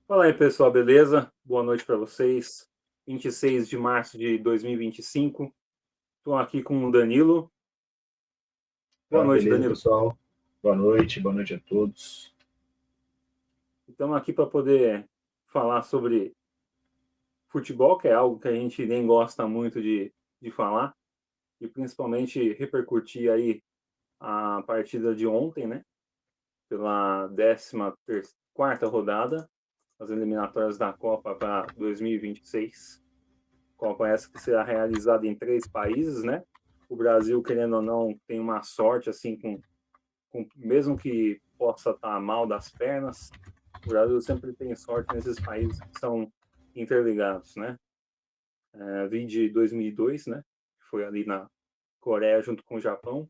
Fala aí, pessoal, beleza? Boa noite para vocês. 26 de março de 2025. Estou aqui com o Danilo. Boa Ah, noite, beleza, Danilo. pessoal. Boa noite a todos. Estamos aqui para poder falar sobre futebol, que é algo que a gente nem gosta muito de falar, e principalmente repercutir aí a partida de ontem, né? Pela 14ª rodada, as eliminatórias da Copa para 2026. Copa essa que será realizada em 3 países, né? O Brasil, querendo ou não, tem uma sorte, assim, mesmo que possa estar mal das pernas, o Brasil sempre tem sorte nesses países que são interligados, né? Vi de 2002, né? Que foi ali na Coreia junto com o Japão.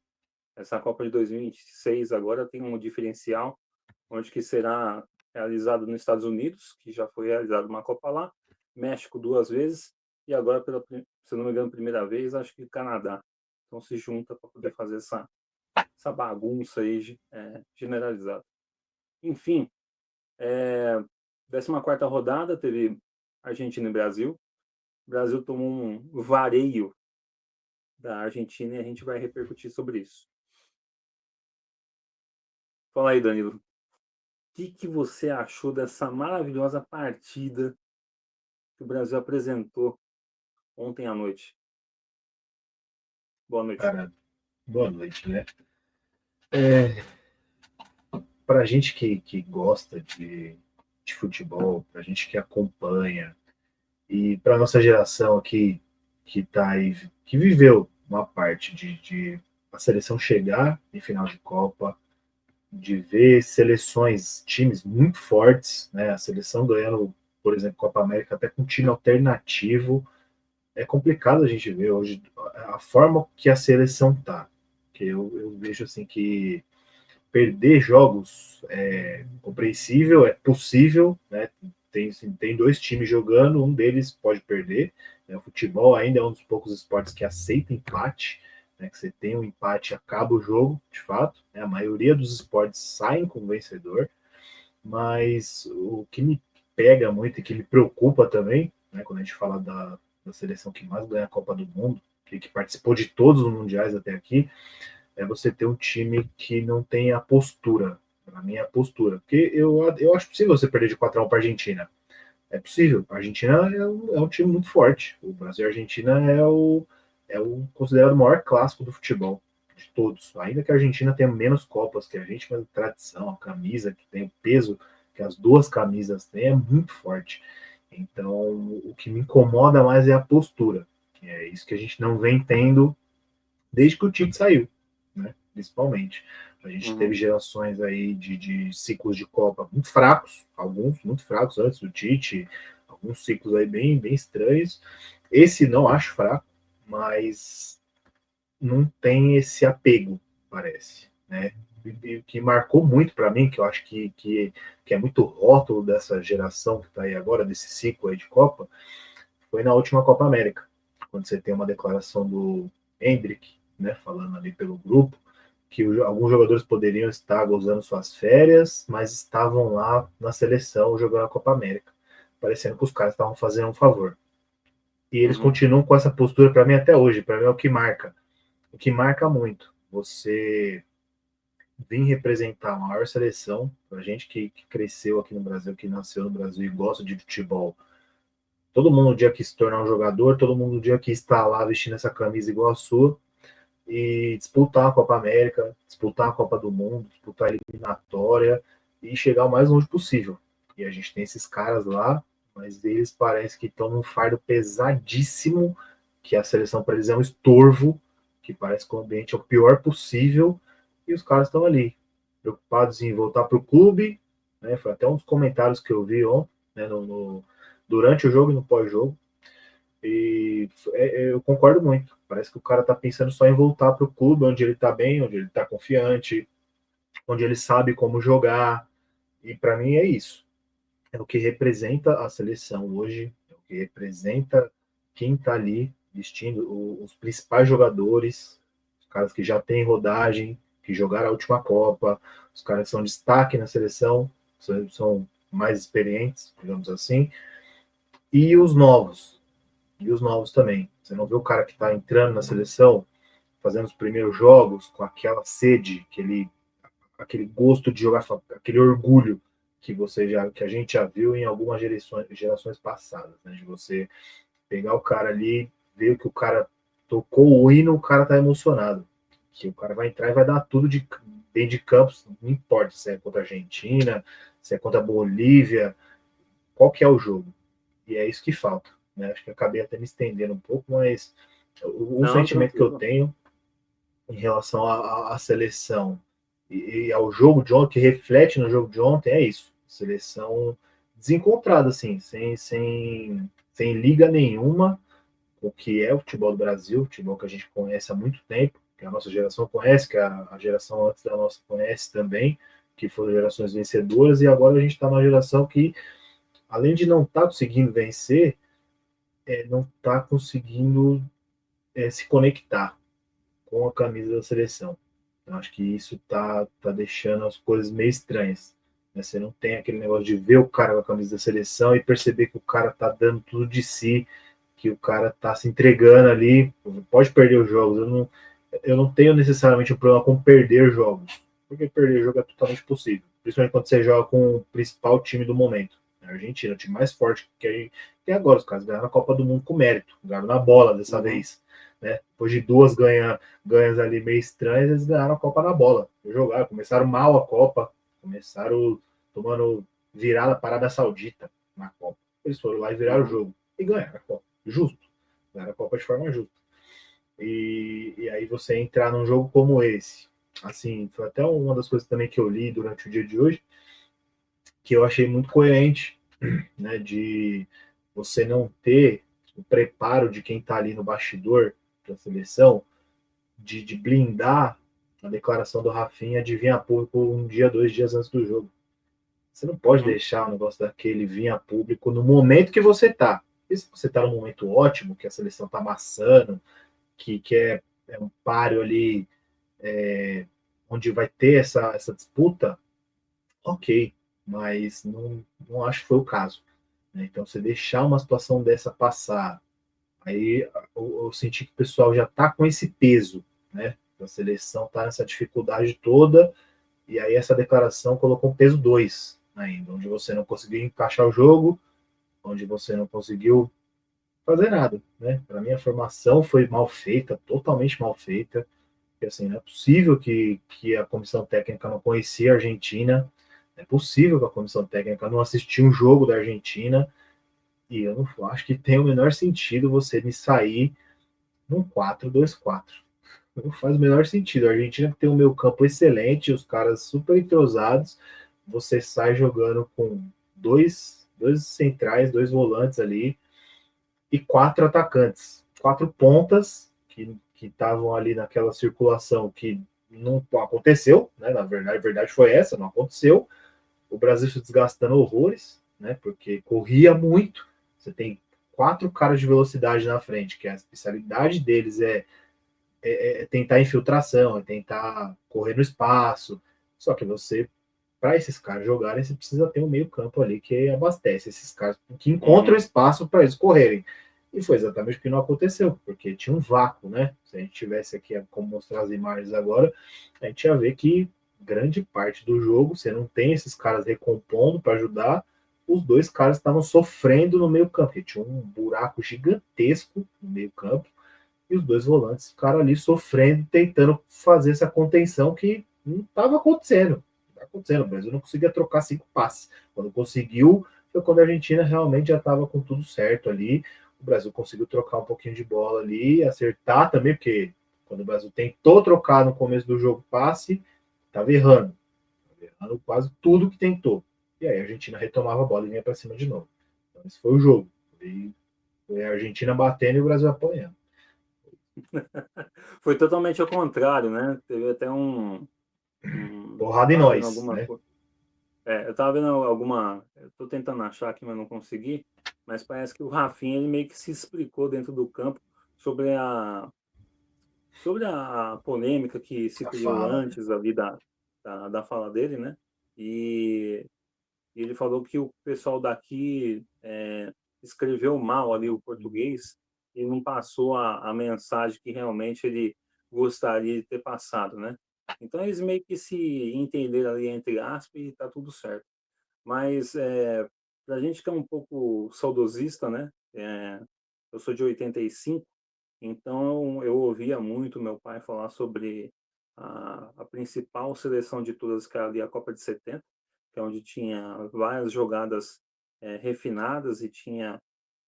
Essa Copa de 2026 agora tem um diferencial, onde que será realizado nos Estados Unidos, que já foi realizada uma Copa lá, México 2 vezes, e agora, se não me engano, primeira vez, acho que Canadá. Então se junta para poder fazer essa bagunça aí generalizada. Enfim, é, 14ª rodada, teve Argentina e Brasil. O Brasil tomou um vareio da Argentina e a gente vai repercutir sobre isso. Fala aí, Danilo. O que você achou dessa maravilhosa partida que o Brasil apresentou ontem à noite? Boa noite. Cara, boa noite, né? Pra gente que gosta de futebol, pra gente que acompanha, e pra nossa geração aqui, que tá aí, que viveu uma parte de a seleção chegar em final de Copa, de ver seleções, times muito fortes, né? A seleção ganhando, por exemplo, Copa América até com um time alternativo. É complicado a gente ver hoje a forma que a seleção tá. Que eu vejo assim que perder jogos é compreensível, é possível, né? Tem dois times jogando, um deles pode perder. Né? O futebol ainda é um dos poucos esportes que aceita empate, né? Que você tem um empate, acaba o jogo, de fato. Né? A maioria dos esportes saem com o vencedor, mas o que me pega muito e que me preocupa também, né? Quando a gente fala da seleção que mais ganha a Copa do Mundo, que participou de todos os mundiais até aqui, é você ter um time que não tem a postura. Para mim, é a postura. Porque eu acho possível você perder de 4-1 para a Argentina. É possível. A Argentina é um time muito forte. O Brasil e a Argentina é o considerado o maior clássico do futebol de todos. Ainda que a Argentina tenha menos Copas que a gente, mas a tradição, a camisa que tem, o peso que as duas camisas têm é muito forte. Então, o que me incomoda mais é a postura. Que é isso que a gente não vem tendo desde que o Tite saiu, né? Principalmente. A gente teve Uhum. gerações aí de ciclos de Copa muito fracos, alguns muito fracos antes do Tite, alguns ciclos aí bem estranhos. Esse não acho fraco, mas não tem esse apego, parece, né? E que marcou muito para mim, que eu acho que é muito rótulo dessa geração que está aí agora, desse ciclo aí de Copa, foi na última Copa América, quando você tem uma declaração do Hendrick, né, falando ali pelo grupo, que alguns jogadores poderiam estar gozando suas férias, mas estavam lá na seleção jogando a Copa América, parecendo que os caras estavam fazendo um favor. E eles Uhum. continuam com essa postura para mim até hoje, para mim é o que marca muito. Você vir representar a maior seleção, a gente que cresceu aqui no Brasil, que nasceu no Brasil e gosta de futebol, todo mundo um dia quis se tornar um jogador, todo mundo um dia quis estar lá vestindo essa camisa igual a sua e disputar a Copa América, disputar a Copa do Mundo, disputar a eliminatória e chegar o mais longe possível. E a gente tem esses caras lá, mas eles parecem que estão num fardo pesadíssimo, que a seleção para eles é um estorvo, que parece que o ambiente é o pior possível, e os caras estão ali, preocupados em voltar para o clube, né? Foi até um dos comentários que eu vi ontem, né, durante o jogo e no pós-jogo, e eu concordo muito. Parece que o cara tá pensando só em voltar para o clube onde ele tá bem, onde ele tá confiante, onde ele sabe como jogar. E para mim é isso. É o que representa a seleção hoje, é o que representa quem tá ali vestindo os principais jogadores, os caras que já têm rodagem, que jogaram a última Copa, os caras que são destaque na seleção, são mais experientes, digamos assim, e os novos. E os novos também. Você não vê o cara que está entrando na seleção, fazendo os primeiros jogos, com aquela sede, aquele gosto de jogar, aquele orgulho que a gente já viu em algumas gerações passadas, né? De você pegar o cara ali, ver que o cara tocou o hino, o cara tá emocionado. Que o cara vai entrar e vai dar tudo dentro de campos, não importa se é contra a Argentina, se é contra a Bolívia, qual que é o jogo. E é isso que falta. Né? Acho que acabei até me estendendo um pouco, mas o Não, sentimento que eu tranquilo. tenho em relação à seleção e ao jogo de ontem, que reflete no jogo de ontem, é isso. Seleção desencontrada, assim, sem liga nenhuma com o que é o futebol do Brasil, o futebol que a gente conhece há muito tempo, que a nossa geração conhece, que a geração antes da nossa conhece também, que foram gerações vencedoras, e agora a gente está numa geração que, além de não estar tá conseguindo vencer, não está conseguindo se conectar com a camisa da seleção. Eu acho que isso tá deixando as coisas meio estranhas. Né? Você não tem aquele negócio de ver o cara com a camisa da seleção e perceber que o cara tá dando tudo de si, que o cara tá se entregando ali. Pode perder os jogos. Eu não tenho necessariamente um problema com perder jogos, porque perder jogo é totalmente possível. Principalmente quando você joga com o principal time do momento. A Argentina, o time mais forte que agora. Os caras ganharam a Copa do Mundo com mérito, ganharam na bola dessa Uhum. vez. Né? Depois de duas ganhas ali meio estranhas, eles ganharam a Copa na bola. Jogaram, começaram mal a Copa, começaram tomando virada parada saudita na Copa. Eles foram lá e viraram o Uhum. jogo e ganharam a Copa. Justo. Ganharam a Copa de forma justa. E aí você entrar num jogo como esse. Assim, foi até uma das coisas também que eu li durante o dia de hoje, que eu achei muito coerente, né? De você não ter o preparo de quem está ali no bastidor da seleção, de blindar a declaração do Rafinha de vir a público um dia, 2 dias antes do jogo. Você não pode Uhum. deixar o negócio daquele vir a público no momento que você está. E se você está num momento ótimo, que a seleção está amassando, que é um páreo ali onde vai ter essa disputa, ok, mas não acho que foi o caso. Né? Então, você deixar uma situação dessa passar, aí eu senti que o pessoal já está com esse peso, né? A seleção está nessa dificuldade toda, e aí essa declaração colocou um peso 2 ainda, onde você não conseguiu encaixar o jogo, onde você não conseguiu fazer nada, né? Para mim a formação foi mal feita, totalmente mal feita, porque assim, não é possível que a comissão técnica não conhecia a Argentina, não é possível que a comissão técnica não assistiu um jogo da Argentina, e eu não acho que tem o menor sentido você me sair num 4-2-4. Não faz o menor sentido. A Argentina tem um meio campo excelente, os caras super entrosados. Você sai jogando com dois centrais, dois volantes ali e quatro atacantes, quatro pontas que estavam ali naquela circulação que não aconteceu, né? Na verdade, a verdade foi essa, não aconteceu. O Brasil se desgastando horrores, né? Porque corria muito. Você tem quatro caras de velocidade na frente, que a especialidade deles é tentar infiltração, é tentar correr no espaço. Só que você, para esses caras jogarem, você precisa ter um meio-campo ali que abastece esses caras, que encontra Uhum. espaço para eles correrem. E foi exatamente o que não aconteceu, porque tinha um vácuo, né? Se a gente tivesse aqui como mostrar as imagens agora, a gente ia ver que grande parte do jogo você não tem esses caras recompondo para ajudar. Os dois caras estavam sofrendo no meio-campo, tinha um buraco gigantesco no meio-campo e os dois volantes ficaram ali sofrendo, tentando fazer essa contenção que não estava acontecendo. Não tá acontecendo. O Brasil não conseguia trocar 5 passes. Quando conseguiu, foi quando a Argentina realmente já estava com tudo certo ali. O Brasil conseguiu trocar um pouquinho de bola ali, acertar também, porque quando o Brasil tentou trocar no começo do jogo passe, estava errando. Tava errando quase tudo que tentou. E aí a Argentina retomava a bola e vinha para cima de novo. Então, esse foi o jogo. Foi a Argentina batendo e o Brasil apanhando. Foi totalmente ao contrário, né? Teve até eu Porrada em tava vendo nós, alguma né? coisa. Eu tava vendo alguma. Eu tô tentando achar aqui, mas não consegui. Mas parece que o Rafinha ele meio que se explicou dentro do campo sobre a polêmica que se A criou fala, né? antes ali da fala dele, né? E e ele falou que o pessoal daqui escreveu mal ali o português e não passou a mensagem que realmente ele gostaria de ter passado, né? Então eles meio que se entenderam ali entre aspas e tá tudo certo. Mas para a gente que é um pouco saudosista, né? Eu sou de 85, então eu ouvia muito meu pai falar sobre a principal seleção de todas, que era ali a Copa de 70, que é onde tinha várias jogadas refinadas e tinha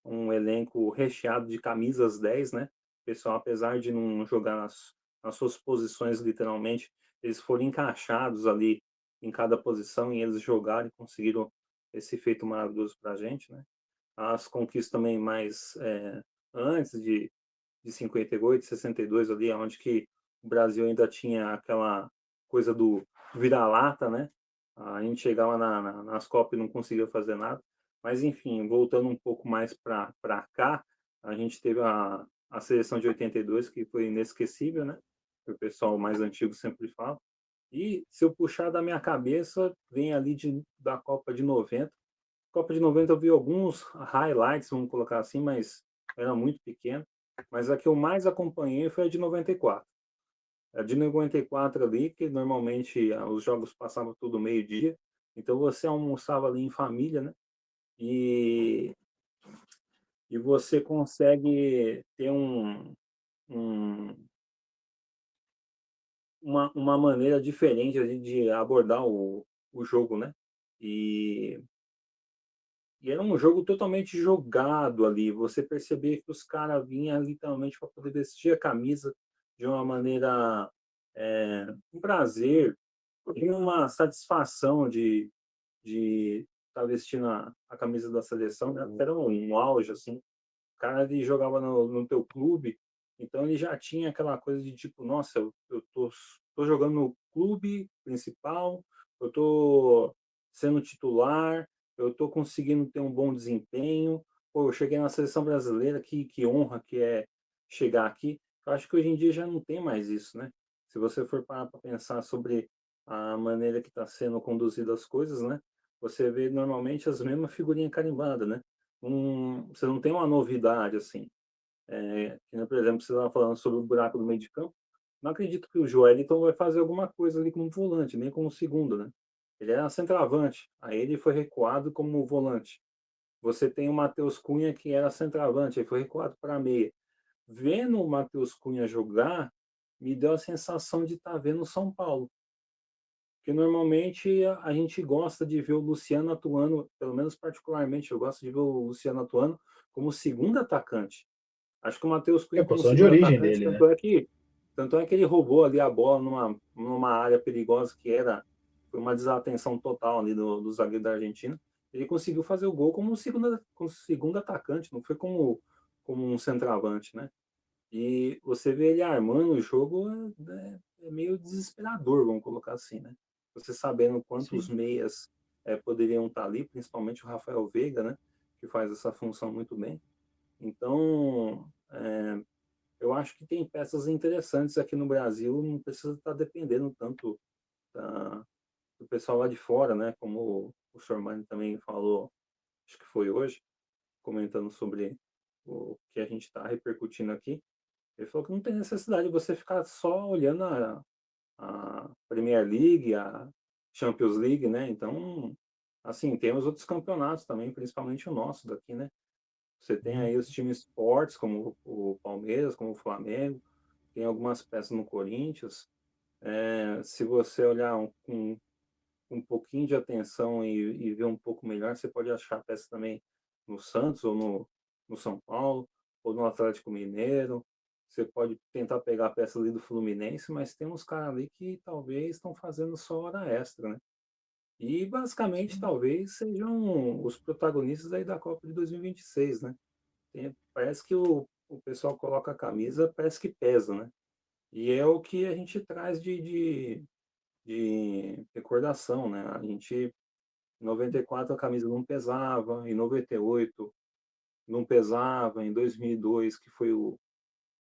um elenco recheado de camisas 10, né? O pessoal, apesar de não jogar nas suas posições literalmente, eles foram encaixados ali em cada posição e eles jogaram e conseguiram esse feito maravilhoso para a gente, né? As conquistas também mais antes de 58, 62 ali, onde que o Brasil ainda tinha aquela coisa do vira-lata, né? A gente chegava nas Copas e não conseguia fazer nada. Mas, enfim, voltando um pouco mais para cá, a gente teve a seleção de 82, que foi inesquecível, né? Que o pessoal mais antigo sempre fala. E se eu puxar da minha cabeça, vem ali da Copa de 90. Copa de 90 eu vi alguns highlights, vamos colocar assim, mas era muito pequeno. Mas a que eu mais acompanhei foi a de 94. A de 94 ali, que normalmente os jogos passavam tudo meio-dia, então você almoçava ali em família, né? E, e você consegue ter um, uma maneira diferente ali de abordar o jogo, né? E E era um jogo totalmente jogado ali. Você percebia que os caras vinham literalmente para poder vestir a camisa de uma maneira, um prazer, e uma satisfação de estar vestindo a camisa da seleção, né? Era um auge, assim. O cara ele jogava no teu clube, então ele já tinha aquela coisa de tipo, nossa, eu tô jogando no clube principal, eu tô sendo titular, eu tô conseguindo ter um bom desempenho, pô, eu cheguei na seleção brasileira, que honra que é chegar aqui. Eu acho que hoje em dia já não tem mais isso, né? Se você for parar para pensar sobre a maneira que está sendo conduzidas as coisas, né? Você vê normalmente as mesmas figurinhas carimbadas, né? Você não tem uma novidade assim. Por exemplo, você estava falando sobre o buraco do meio de campo. Não acredito que o Joelinton vai fazer alguma coisa ali como volante, nem como segundo, né? Ele era centroavante, aí ele foi recuado como volante. Você tem o Matheus Cunha, que era centroavante, aí foi recuado para meia. Vendo o Matheus Cunha jogar, me deu a sensação de estar vendo o São Paulo. Porque normalmente a gente gosta de ver o Luciano atuando, pelo menos particularmente, eu gosto de ver o Luciano atuando como segundo atacante. Acho que o Matheus É Cunha a como posição de segundo origem atacante, dele, né? tanto é que ele roubou ali a bola numa área perigosa que foi uma desatenção total ali do zagueiro da Argentina. Ele conseguiu fazer o gol como segundo atacante, não foi como um centroavante, né? E você vê ele armando o jogo é meio desesperador, vamos colocar assim, né? Você sabendo quantos Sim. meias poderiam estar ali, principalmente o Rafael Veiga, né? Que faz essa função muito bem. Então, eu acho que tem peças interessantes aqui no Brasil, não precisa estar dependendo tanto da, do pessoal lá de fora, né? Como o Sormani também falou, acho que foi hoje, comentando sobre o que a gente está repercutindo aqui. Ele falou que não tem necessidade de você ficar só olhando a Premier League, a Champions League, né? Então, assim, temos outros campeonatos também, principalmente o nosso daqui, né? Você tem aí os times fortes, como o Palmeiras, como o Flamengo, tem algumas peças no Corinthians. Se você olhar com um pouquinho de atenção e ver um pouco melhor, você pode achar peças também no Santos ou no São Paulo ou no Atlético Mineiro. Você pode tentar pegar a peça ali do Fluminense, mas tem uns caras ali que talvez estão fazendo só hora extra, né? E basicamente Sim. talvez sejam os protagonistas aí da Copa de 2026, né? Parece que o pessoal coloca a camisa, parece que pesa, né? E é o que a gente traz de recordação, né? A gente, em 94 a camisa não pesava, em 98 não pesava, em 2002, que foi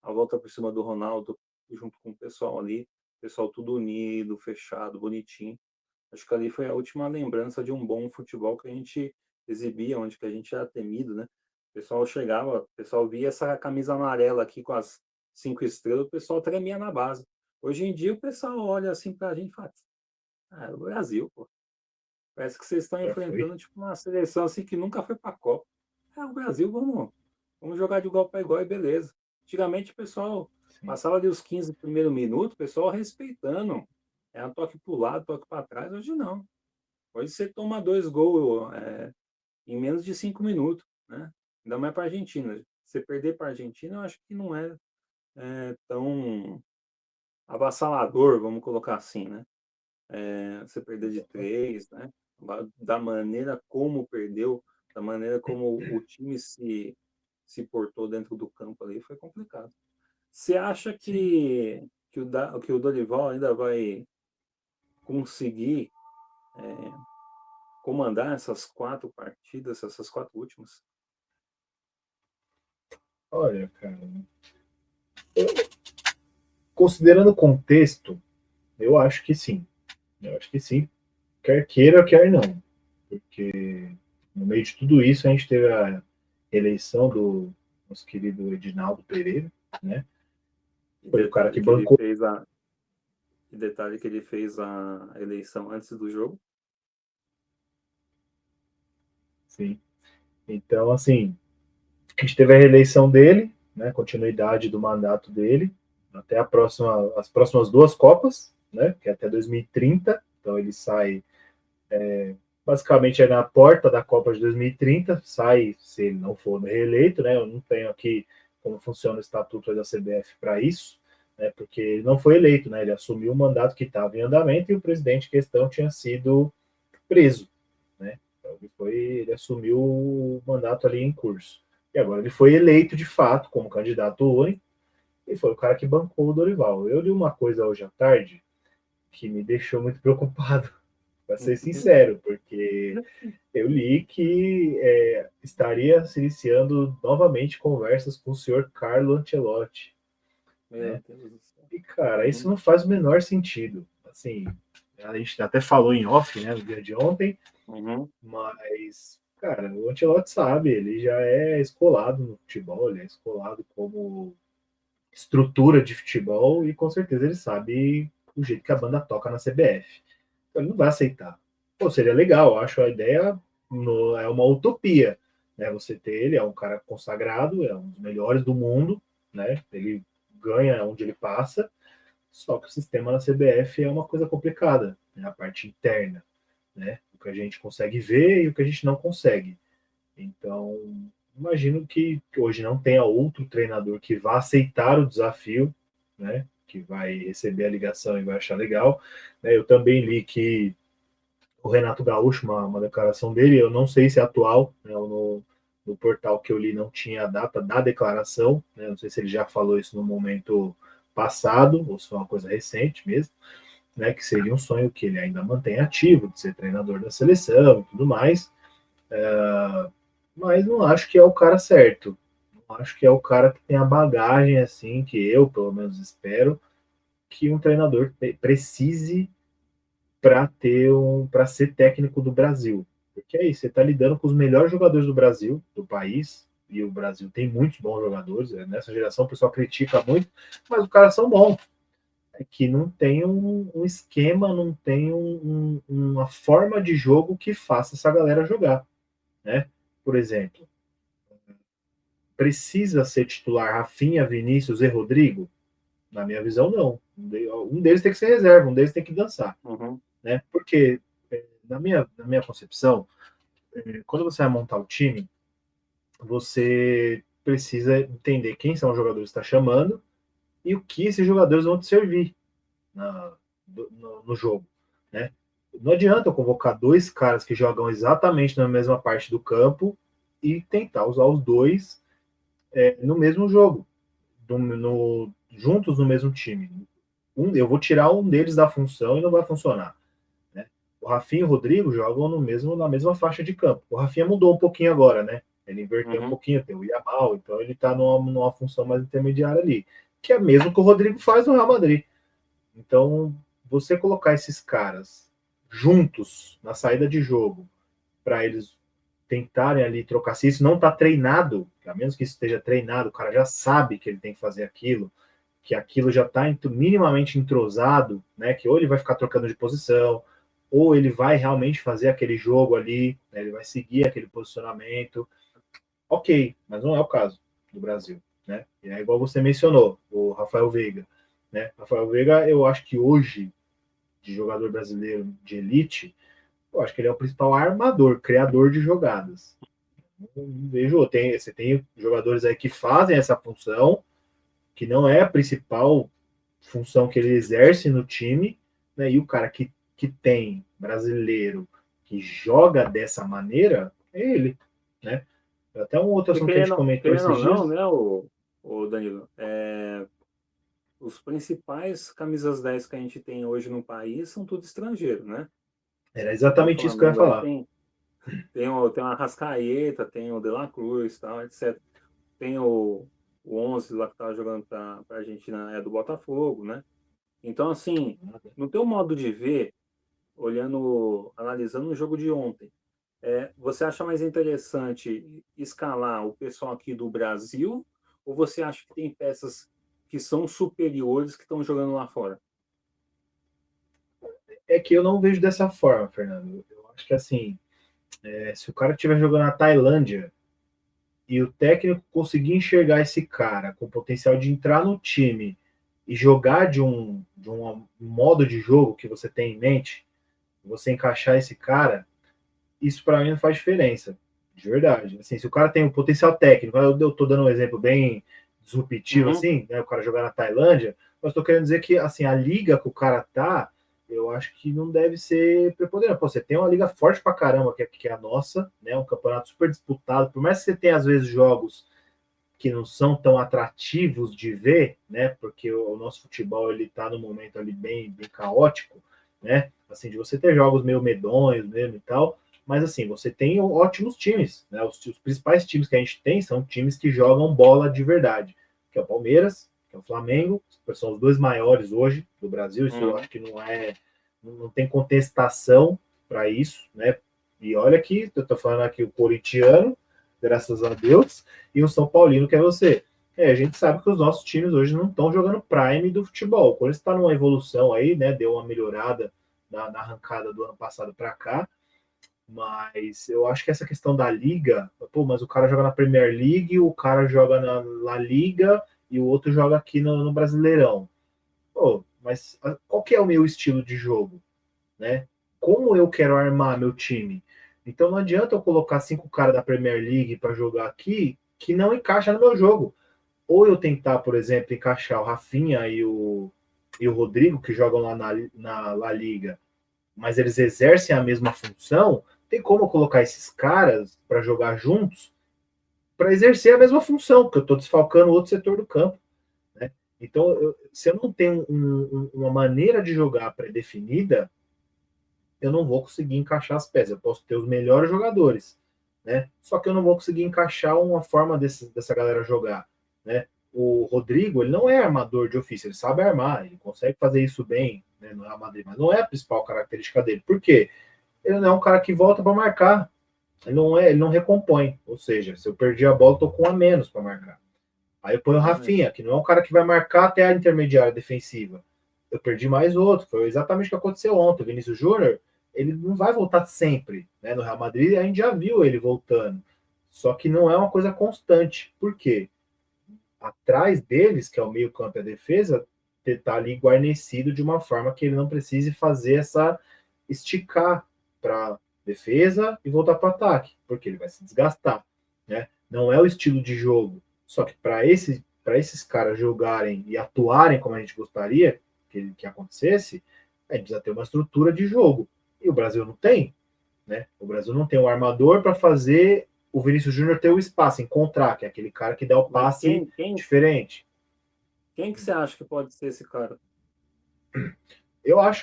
a volta por cima do Ronaldo, junto com o pessoal ali, pessoal tudo unido, fechado, bonitinho. Acho que ali foi a última lembrança de um bom futebol que a gente exibia, onde que a gente era temido, né? O pessoal chegava, o pessoal via essa camisa amarela aqui com as 5 estrelas, o pessoal tremia na base. Hoje em dia o pessoal olha assim pra gente e fala, ah, é o Brasil, pô. Parece que vocês estão Já foi. enfrentando tipo uma seleção assim que nunca foi pra Copa. É o Brasil, vamos jogar de igual para igual e beleza. Antigamente o pessoal Sim, passava ali os 15 primeiros minutos, o pessoal respeitando. Era toque para o lado, toque para trás. Hoje não. Hoje você toma 2 gols em menos de 5 minutos, né? Ainda mais para a Argentina. Você perder para a Argentina, eu acho que não é tão avassalador, vamos colocar assim, né? Você perder de exatamente. 3, né? Da maneira como perdeu, da maneira como o time se portou dentro do campo ali, foi complicado. Você acha Sim. que o Dorival ainda vai conseguir comandar essas 4 partidas, essas 4 últimas? Olha, cara, considerando o contexto, eu acho que sim. Eu acho que sim. Quer queira, quer não. Porque no meio de tudo isso a gente teve a eleição do nosso querido Edinaldo Pereira, né? E Foi o cara detalhe que que ele bancou. fez a eleição antes do jogo. Sim. Então, assim, a gente teve a reeleição dele, né? Continuidade do mandato dele até as próximas 2 Copas, né? Que é até 2030. Então ele sai basicamente é na porta da Copa de 2030, sai se ele não for reeleito, né? Eu não tenho aqui como funciona o estatuto da CBF para isso, né? Porque ele não foi eleito, né? Ele assumiu o mandato que estava em andamento e o presidente em questão tinha sido preso, né? Então ele assumiu o mandato ali em curso. E agora ele foi eleito de fato como candidato único e foi o cara que bancou o Dorival. Eu li uma coisa hoje à tarde que me deixou muito preocupado, para ser sincero, porque eu li que estaria se iniciando novamente conversas com o senhor Carlo Ancelotti, Meu né? Deus do céu. E, cara, isso Uhum, não faz o menor sentido. Assim, a gente até falou em off, né, no dia de ontem, uhum. mas, cara, o Ancelotti sabe, ele já é escolado no futebol, ele é escolado como estrutura de futebol e com certeza ele sabe o jeito que a banda toca na CBF. Então ele não vai aceitar. Pô, seria legal, eu acho a ideia é uma utopia, né? Você ter ele, é um cara consagrado, é um dos melhores do mundo, né? Ele ganha onde ele passa, só que o sistema da CBF é uma coisa complicada, né? A parte interna, né? O que a gente consegue ver e o que a gente não consegue. Então, imagino que hoje não tenha outro treinador que vá aceitar o desafio, né? Que vai receber a ligação e vai achar legal. Né? Eu também li que o Renato Gaúcho, uma declaração dele, eu não sei se é atual, né? No portal que eu li não tinha a data da declaração, né? Não sei se ele já falou isso no momento passado ou se foi uma coisa recente mesmo, né? Que seria um sonho que ele ainda mantém ativo, de ser treinador da seleção e tudo mais, mas não acho que é o cara certo. Não acho que é o cara que tem a bagagem assim que eu, pelo menos, espero que um treinador precise para ser técnico do Brasil. Porque é isso, você está lidando com os melhores jogadores do Brasil, do país, e o Brasil tem muitos bons jogadores. Nessa geração o pessoal critica muito, mas os caras são bons. É que não tem um esquema, não tem uma forma de jogo que faça essa galera jogar. Né? Por exemplo, precisa ser titular Rafinha, Vinícius e Rodrigo? Na minha visão, não. Um deles tem que ser reserva, um deles tem que dançar. Uhum. Né? Porque, na minha concepção, quando você vai montar o time, você precisa entender quem são os jogadores que está chamando e o que esses jogadores vão te servir no jogo. Né? Não adianta eu convocar 2 caras que jogam exatamente na mesma parte do campo e tentar usar os dois no mesmo jogo, juntos no mesmo time. Eu vou tirar um deles da função e não vai funcionar. Né? O Rafinha e o Rodrigo jogam na mesma faixa de campo. O Rafinha mudou um pouquinho agora, né? Ele inverteu um Uhum. pouquinho, tem o Yamal, então ele está numa função mais intermediária ali, que é mesmo que o Rodrigo faz no Real Madrid. Então, você colocar esses caras juntos na saída de jogo, para eles tentarem ali trocar, se isso não está treinado, a menos que isso esteja treinado, o cara já sabe que ele tem que fazer aquilo, que aquilo já está minimamente entrosado, né? Que ou ele vai ficar trocando de posição, ou ele vai realmente fazer aquele jogo ali, né, ele vai seguir aquele posicionamento. Ok, mas não é o caso do Brasil, né? E é igual você mencionou, o Rafael Veiga, né? Rafael Veiga, eu acho que hoje, de jogador brasileiro de elite, eu acho que ele é o principal armador, criador de jogadas. Não vejo, você tem jogadores aí que fazem essa função, que não é a principal função que ele exerce no time, né? E o cara que tem brasileiro que joga dessa maneira é ele, né? Até um outro E assunto que a gente comentou querendo esses ou não, dias. né, o Danilo, os principais camisas 10 que a gente tem hoje no país são tudo estrangeiro, né? Era Você pega o exatamente isso que eu ia Flamengo aí, falar. tem o Arrascaeta, tem o De La Cruz, tal, etc. Tem o 11 lá que estava jogando para a Argentina, é do Botafogo, né? Então, assim, no teu modo de ver, olhando, analisando o jogo de ontem, você acha mais interessante escalar o pessoal aqui do Brasil ou você acha que tem peças que são superiores que estão jogando lá fora? É que eu não vejo dessa forma, Fernando. Eu acho que assim, se o cara estiver jogando na Tailândia e o técnico conseguir enxergar esse cara com potencial de entrar no time e jogar de um modo de jogo que você tem em mente, você encaixar esse cara, isso para mim não faz diferença. De verdade. Assim, se o cara tem um potencial técnico, eu tô dando um exemplo bem disruptivo, Uhum. assim, né? O cara jogar na Tailândia, mas tô querendo dizer que assim, a liga que o cara tá, eu acho que não deve ser preponderante. Pô, você tem uma liga forte pra caramba, que é a nossa, né? Um campeonato super disputado. Por mais que você tenha, às vezes, jogos que não são tão atrativos de ver, né? Porque o nosso futebol ele está no momento ali bem caótico, né? Assim, de você ter jogos meio medonhos mesmo e tal, mas assim, você tem ótimos times, né? Os principais times que a gente tem são times que jogam bola de verdade, que é o Palmeiras, que é o Flamengo, são os dois maiores hoje do Brasil, isso eu Uhum. acho que não tem contestação para isso, né? E olha que eu tô falando aqui o corintiano, graças a Deus, e o São Paulino, que é você. A gente sabe que os nossos times hoje não estão jogando prime do futebol. O Corinthians está numa evolução aí, né? Deu uma melhorada na arrancada do ano passado para cá. Mas eu acho que essa questão da liga, pô, mas o cara joga na Premier League, o cara joga na La Liga e o outro joga aqui no Brasileirão. Pô, mas qual que é o meu estilo de jogo, né? Como eu quero armar meu time? Então não adianta eu colocar 5 caras da Premier League para jogar aqui que não encaixa no meu jogo. Ou eu tentar, por exemplo, encaixar o Rafinha e o Rodrigo, que jogam lá na La Liga, mas eles exercem a mesma função, tem como eu colocar esses caras para jogar juntos para exercer a mesma função, porque eu estou desfalcando outro setor do campo. Né? Então, se eu não tenho uma maneira de jogar pré-definida, eu não vou conseguir encaixar as peças. Eu posso ter os melhores jogadores, né? Só que eu não vou conseguir encaixar uma forma dessa galera jogar, né? O Rodrigo, ele não é armador de ofício, ele sabe armar, ele consegue fazer isso bem, né, no Real Madrid, mas não é a principal característica dele. Por quê? Ele não é um cara que volta para marcar, ele não recompõe, ou seja, se eu perdi a bola, eu tô com um a menos para marcar. Aí eu ponho o Exatamente. Rafinha, que não é um cara que vai marcar até a intermediária defensiva. Eu perdi mais outro. Foi exatamente o que aconteceu ontem. O Vinícius Júnior, ele não vai voltar sempre. Né? No Real Madrid, a gente já viu ele voltando. Só que não é uma coisa constante. Por quê? Atrás deles, que é o meio-campo e a defesa, está ali guarnecido de uma forma que ele não precise fazer essa esticar para defesa e voltar para o ataque, porque ele vai se desgastar. Né? Não é o estilo de jogo. Só que para esses caras jogarem e atuarem como a gente gostaria que acontecesse, a gente precisa ter uma estrutura de jogo. E o Brasil não tem. Né? O Brasil não tem um armador para fazer o Vinícius Júnior ter o espaço, encontrar, que é aquele cara que dá o Mas passe diferente. quem que você acha que pode ser esse cara? Eu acho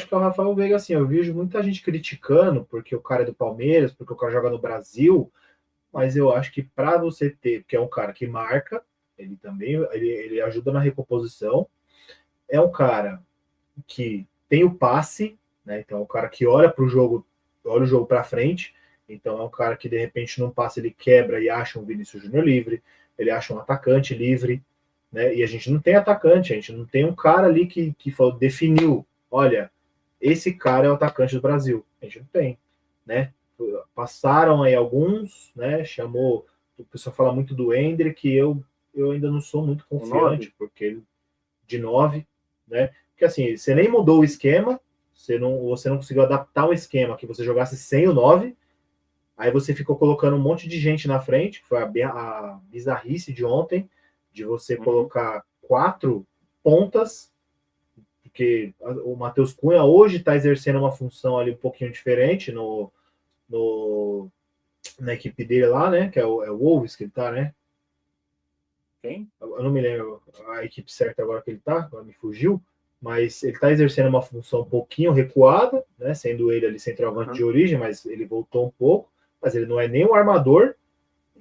que é o Rafael Veiga, assim, eu vejo muita gente criticando porque o cara é do Palmeiras, porque o cara joga no Brasil, mas eu acho que para você ter, porque é um cara que marca, ele também, ele ajuda na recomposição, é um cara que tem o passe, né? Então é um cara que olha o jogo para frente. Então é um cara que de repente num passe ele quebra e acha um Vinícius Júnior livre, ele acha um atacante livre, né? E a gente não tem atacante, a gente não tem um cara ali que falou, definiu, olha, esse cara é o atacante do Brasil. A gente não tem, né? Passaram aí alguns, né? Chamou, o pessoal fala muito do Endrick, que eu ainda não sou muito confiante, porque ele de 9, né? Porque assim, você nem mudou o esquema, você não conseguiu adaptar o esquema que você jogasse sem o 9, aí você ficou colocando um monte de gente na frente, que foi a bizarrice de ontem, de você colocar 4 pontas, porque o Matheus Cunha hoje está exercendo uma função ali um pouquinho diferente na equipe dele lá, né? Que é o Wolves que ele tá, né? Quem? Eu não me lembro a equipe certa agora que ele tá, agora me fugiu, mas ele está exercendo uma função um pouquinho recuada, né? Sendo ele ali centroavante de origem, mas ele voltou um pouco, mas ele não é nem o armador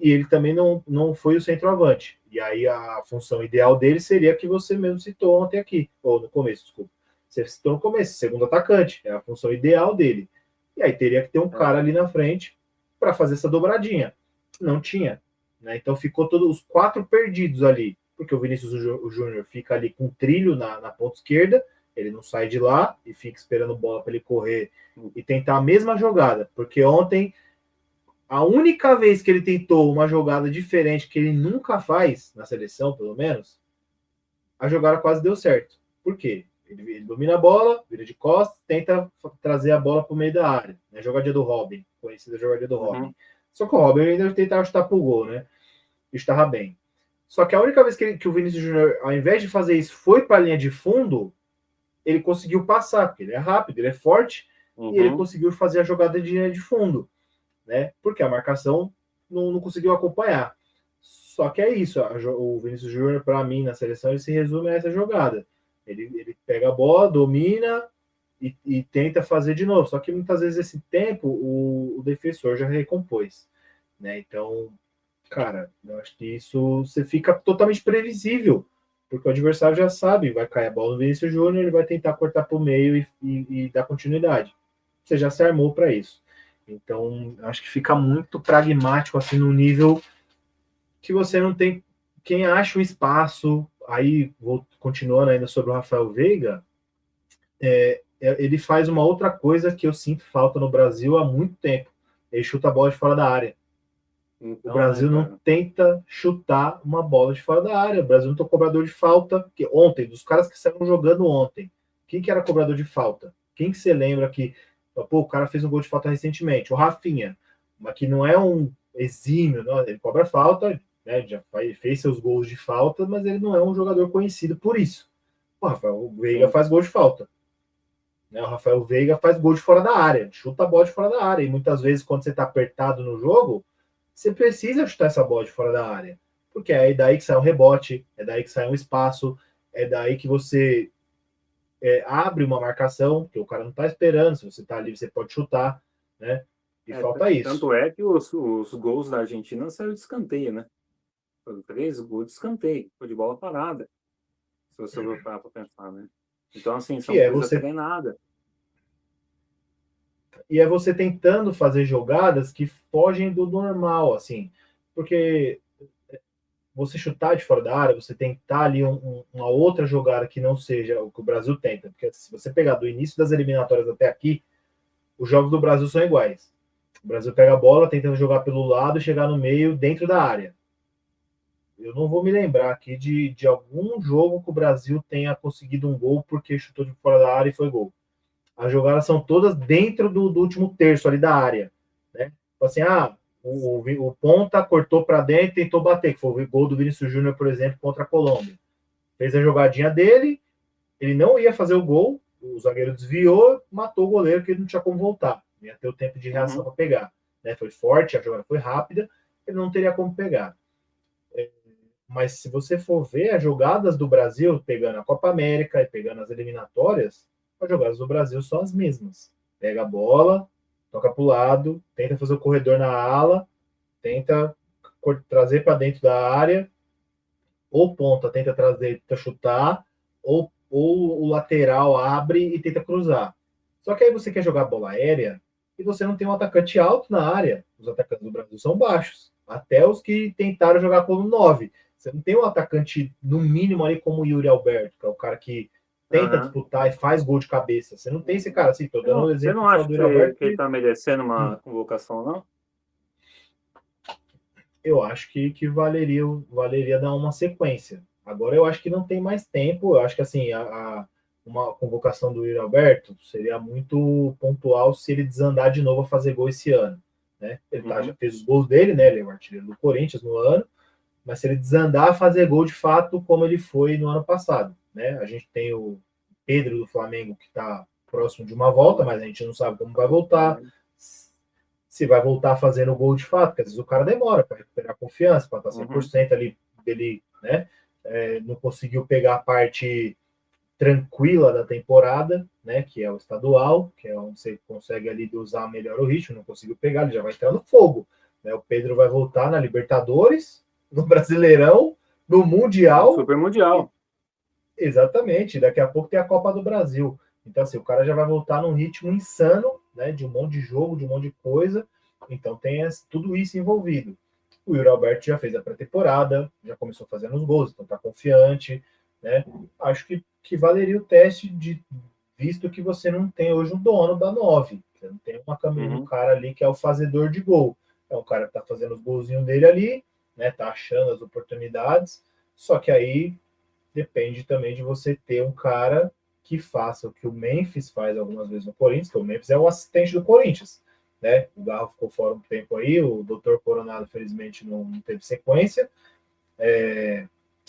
e ele também não foi o centroavante. E aí a função ideal dele seria que você mesmo citou ontem aqui, ou no começo, desculpa. Você citou no começo, segundo atacante, é a função ideal dele. E aí teria que ter um cara ali na frente para fazer essa dobradinha. Não tinha. Né? Então ficou todos os 4 perdidos ali, porque o Vinícius Júnior fica ali com trilho na ponta esquerda, ele não sai de lá e fica esperando bola para ele correr e tentar a mesma jogada, porque ontem a única vez que ele tentou uma jogada diferente que ele nunca faz na seleção, pelo menos, a jogada quase deu certo. Por quê? Ele domina a bola, vira de costas, tenta trazer a bola para o meio da área. Né? Jogadinha do Robin, conhecida jogadinha do Robin. Só que o Robin ainda tentava chutar pro gol, né? Estava bem. Só que a única vez que o Vinícius Júnior, ao invés de fazer isso, foi para a linha de fundo, ele conseguiu passar, porque ele é rápido, ele é forte, e ele conseguiu fazer a jogada de linha de fundo, né? Porque a marcação não conseguiu acompanhar. Só que é isso, o Vinícius Júnior, para mim, na seleção, ele se resume a essa jogada. Ele pega a bola, domina e tenta fazer de novo. Só que muitas vezes esse tempo o defensor já recompôs, né? Então, cara, eu acho que isso você fica totalmente previsível, porque o adversário já sabe, vai cair a bola no Vinícius Júnior, ele vai tentar cortar para o meio e dar continuidade. Você já se armou para isso. Então, acho que fica muito pragmático, assim, no nível que você não tem quem acha o espaço. Aí, vou continuando ainda sobre o Rafael Veiga, ele faz uma outra coisa que eu sinto falta no Brasil há muito tempo. Ele chuta a bola de fora da área. Então, o Brasil não tenta chutar uma bola de fora da área. O Brasil não tem cobrador de falta. Porque ontem, dos caras que estavam jogando ontem, quem que era cobrador de falta? Quem que você lembra que o cara fez um gol de falta recentemente? O Rafinha, mas que não é um exímio, não, ele cobra falta, né, já fez seus gols de falta, mas ele não é um jogador conhecido por isso. O Rafael Veiga faz gol de falta. Né, o Rafael Veiga faz gol de fora da área, chuta a bola de fora da área. E muitas vezes, quando você está apertado no jogo, você precisa chutar essa bola de fora da área. Porque é daí que sai um rebote, é daí que sai um espaço, é daí que você abre uma marcação, que o cara não está esperando, se você está ali, você pode chutar, né? E falta isso. Tanto é que os gols da Argentina saíram de escanteio, né? Foram 3 gols de escanteio, foi de bola parada. Se você for parar para pensar, né? Então, assim, são coisas treinadas. E é você tentando fazer jogadas que fogem do normal, assim. Porque você chutar de fora da área, você tentar ali uma outra jogada que não seja o que o Brasil tenta. Porque se você pegar do início das eliminatórias até aqui, os jogos do Brasil são iguais. O Brasil pega a bola, tentando jogar pelo lado e chegar no meio, dentro da área. Eu não vou me lembrar aqui de algum jogo que o Brasil tenha conseguido um gol porque chutou de fora da área e foi gol. As jogadas são todas dentro do último terço ali da área. Né? Assim, o ponta cortou para dentro e tentou bater, que foi o gol do Vinícius Júnior, por exemplo, contra a Colômbia. Fez a jogadinha dele, ele não ia fazer o gol, o zagueiro desviou, matou o goleiro, que ele não tinha como voltar. Ia ter o tempo de reação para pegar. Né? Foi forte, a jogada foi rápida, ele não teria como pegar. Mas se você for ver as jogadas do Brasil, pegando a Copa América e pegando as eliminatórias, as jogadas do Brasil são as mesmas. Pega a bola, toca para o lado, tenta fazer o corredor na ala, tenta trazer para dentro da área, ou ponta tenta trazer, tenta chutar, ou o lateral abre e tenta cruzar. Só que aí você quer jogar bola aérea e você não tem um atacante alto na área. Os atacantes do Brasil são baixos. Até os que tentaram jogar como 9. Você não tem um atacante, no mínimo, ali como o Yuri Alberto, que é o cara que tenta Aham. disputar e faz gol de cabeça. Você não tem esse cara assim. Tô dando o Você exemplo não só acha do que, Yuri Alberto. que ele Que, tá merecendo hum, uma convocação, não? eu acho que valeria dar uma sequência. Agora eu acho que não tem mais tempo. Eu acho que assim, uma convocação do Yuri Alberto seria muito pontual se ele desandar de novo a fazer gol esse ano. Né? Ele já Uhum. fez os gols dele, né? Ele é o artilheiro do Corinthians no ano, mas se ele desandar a fazer gol de fato, como ele foi no ano passado. Né? A gente tem o Pedro do Flamengo que está próximo de uma volta, mas a gente não sabe como vai voltar, se vai voltar fazendo gol de fato, porque às vezes o cara demora para recuperar a confiança, para estar Uhum. 100% ali dele, né? Não conseguiu pegar a parte tranquila da temporada, né? Que é o estadual, que é onde você consegue ali usar melhor o ritmo, não conseguiu pegar, ele já vai entrar no fogo. Né? O Pedro vai voltar na Libertadores, no Brasileirão, no No Mundial, Super e Mundial. exatamente, daqui a pouco tem a Copa do Brasil. Então, assim, o cara já vai voltar num ritmo insano, né? De um monte de jogo, de um monte de coisa. Então tem tudo isso envolvido. O Yuri Alberto já fez a pré-temporada, já começou fazendo os gols, então tá confiante, né? Acho que valeria o teste de visto que você não tem hoje um dono da 9. Você não tem um Uhum. cara ali que é o fazedor de gol. É um cara que tá fazendo os golzinhos dele ali, né? Tá achando as oportunidades. Só que aí depende também de você ter um cara que faça o que o Memphis faz algumas vezes no Corinthians, que o Memphis é o assistente do Corinthians. Né? O Garro ficou fora um tempo aí, o Dr. Coronado, felizmente, não teve sequência,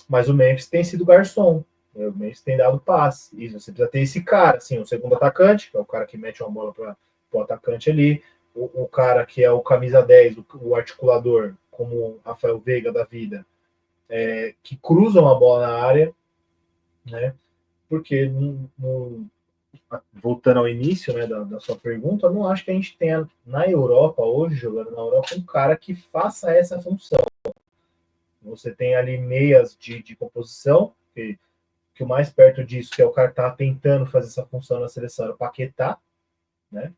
mas o Memphis tem sido garçom. Né? O Memphis tem dado passe. E você precisa ter esse cara, assim, o segundo atacante, que é o cara que mete uma bola para o atacante ali, o cara que é o camisa 10, o articulador, como o Rafael Veiga da vida, que cruza uma bola na área, né? Porque voltando ao início, né, da sua pergunta, eu não acho que a gente tenha na Europa hoje, jogando na Europa, um cara que faça essa função. Você tem ali meias de composição, que o mais perto disso, que é o cara que está tentando fazer essa função na seleção, é o Paquetá, né?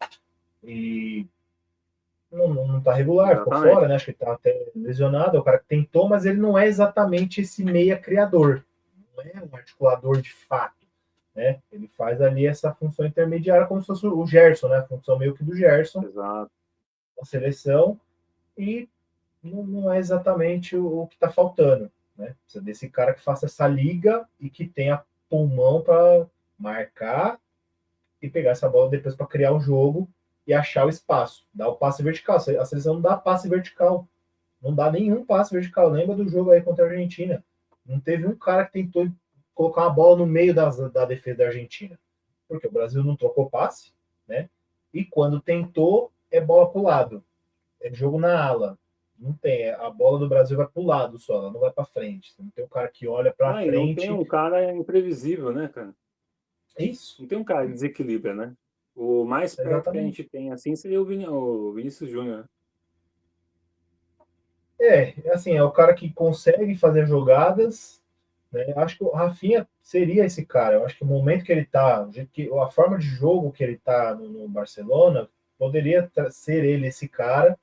E não tá regular, ficou Exatamente. fora, né? Acho que ele tá até lesionado, é o cara que tentou, mas ele não é exatamente esse meia criador, não é um articulador de fato. Né? Ele faz ali essa função intermediária como se fosse o Gerson, né? A função meio que do Gerson Exato. na seleção e não é exatamente o que está faltando, né? Precisa desse cara que faça essa liga e que tenha pulmão para marcar e pegar essa bola depois para criar o jogo e achar o espaço, dar o passe vertical. A seleção não dá passe vertical, não dá nenhum passe vertical. Lembra do jogo aí contra a Argentina? Não teve um cara que tentou colocar uma bola no meio da defesa da Argentina. Porque o Brasil não trocou passe, né? E quando tentou, é bola para o lado. É jogo na ala. Não tem. A bola do Brasil vai para o lado só, ela não vai para frente. Não tem um cara que olha para Ah, e não tem frente. um cara imprevisível, né, cara? Isso, Não tem um cara que desequilibra, né? O mais perto que a gente exatamente. tem assim seria o Vinícius Júnior. Assim, é o cara que consegue fazer jogadas, né? Acho que o Rafinha seria esse cara. Eu acho que o momento que ele tá, a forma de jogo que ele tá no Barcelona, poderia ser ele esse cara,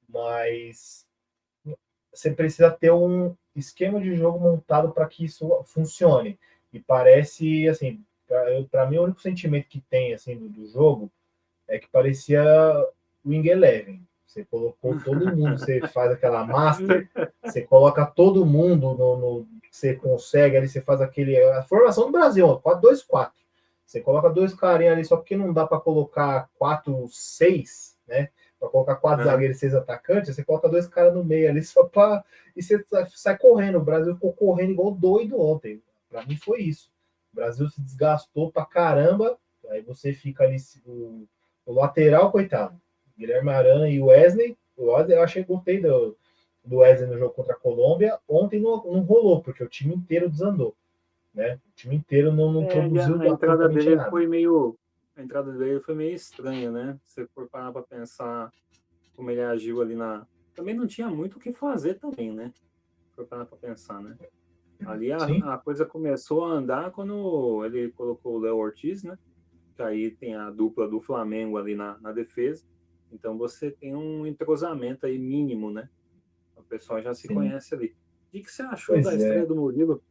mas você precisa ter um esquema de jogo montado para que isso funcione. E parece, assim, para mim, o único sentimento que tem assim do jogo é que parecia Wing Eleven. Você colocou todo mundo, você faz aquela master, você coloca todo mundo no que você consegue ali, você faz aquele. A formação do Brasil, ó, 4-2-4. Você coloca dois carinhas ali só porque não dá para colocar 4-6, né? Para colocar quatro Aham. zagueiros e 6 atacantes, você coloca dois caras no meio ali só para. E você sai correndo. O Brasil ficou correndo igual doido ontem. Para mim foi isso. O Brasil se desgastou pra caramba. Aí você fica ali, o lateral, coitado. Guilherme Arana e o Wesley. O Wesley eu achei que gostei do Wesley no jogo contra a Colômbia. Ontem não rolou, porque o time inteiro desandou. Né? O time inteiro não E produziu a entrada absolutamente dele nada. foi meio. A entrada dele foi meio estranha, né? Se você for parar pra pensar como ele agiu ali na. Também não tinha muito o que fazer também, né? Se for parar pra pensar, né? Ali Sim, a coisa começou a andar quando ele colocou o Léo Ortiz, né? que aí tem a dupla do Flamengo ali na defesa. Então você tem um entrosamento aí mínimo, né? O pessoal já se Sim. conhece ali. O que você achou da Pois estreia é. do Murilo?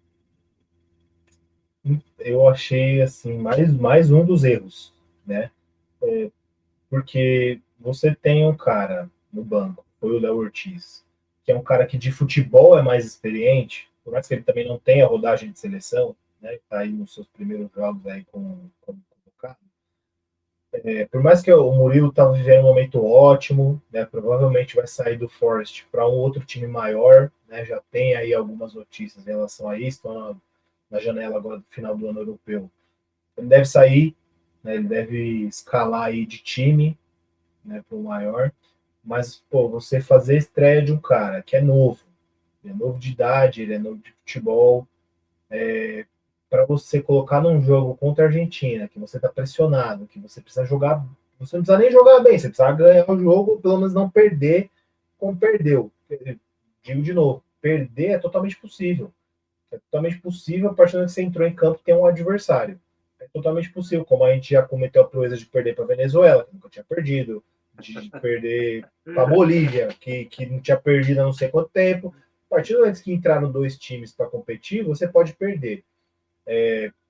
Eu achei assim mais um dos erros, né? Porque você tem um cara no banco, foi o Léo Ortiz, que é um cara que de futebol é mais experiente, por mais que ele também não tenha rodagem de seleção, né? Tá aí nos seus primeiros jogos aí com convocado. Por mais que o Murilo tá vivendo um momento ótimo, né? Provavelmente vai sair do Forest para um outro time maior, né? Já tem aí algumas notícias em relação a isso, estão na janela agora do final do ano europeu. Ele deve sair, né? Ele deve escalar aí de time, né? Para o maior. Mas, pô, você fazer estreia de um cara que é novo, ele é novo de idade, ele é novo de futebol, para você colocar num jogo contra a Argentina, que você está pressionado, que você precisa jogar, você não precisa nem jogar bem, você precisa ganhar o jogo, pelo menos não perder como perdeu. Digo de novo, perder é totalmente possível. É totalmente possível a partir do que você entrou em campo tem um adversário. É totalmente possível, como a gente já cometeu a proeza de perder para a Venezuela, que nunca tinha perdido, de perder para a Bolívia, que não tinha perdido há não sei quanto tempo. A partir do momento que entraram dois times para competir, você pode perder.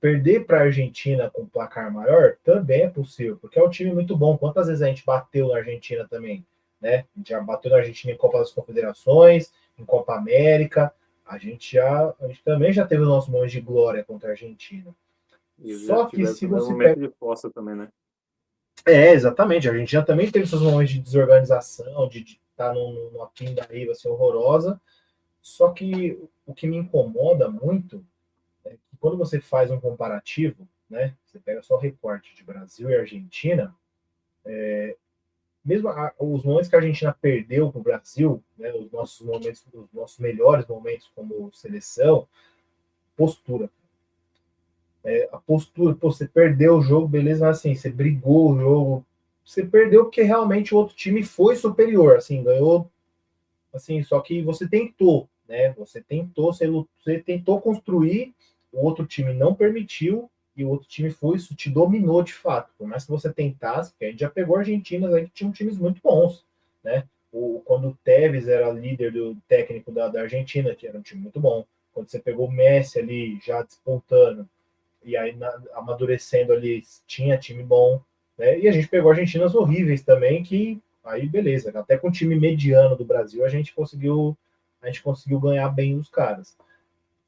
Perder para a Argentina com placar maior também é possível, porque é um time muito bom. Quantas vezes a gente bateu na Argentina também? Né? A gente já bateu na Argentina em Copa das Confederações, em Copa América. A gente também já teve o nosso momento de glória contra a Argentina. E já Só que tiveram se também um você momento pega. de fossa também, né? Exatamente. A Argentina também teve seus momentos de desorganização, de estar numa pindaíba assim, horrorosa. Só que o que me incomoda muito é que quando você faz um comparativo, né? Você pega só o recorte de Brasil e Argentina, mesmo os momentos que a Argentina perdeu para o Brasil, né, os nossos momentos, os nossos melhores momentos como seleção, postura. A postura, pô, você perdeu o jogo, beleza, mas assim, você brigou o jogo, você perdeu porque realmente o outro time foi superior, assim, ganhou, assim, só que você tentou, né? Você tentou construir, o outro time não permitiu e o outro time foi, isso te dominou de fato. Por mais que você tentasse, porque a gente já pegou Argentinas aí que tinham times muito bons, né? Quando o Tevez era líder do técnico da Argentina, que era um time muito bom. Quando você pegou o Messi ali já despontando, e aí amadurecendo ali, tinha time bom, né? E a gente pegou Argentinas horríveis também, que aí beleza, até com o time mediano do Brasil a gente conseguiu ganhar bem os caras.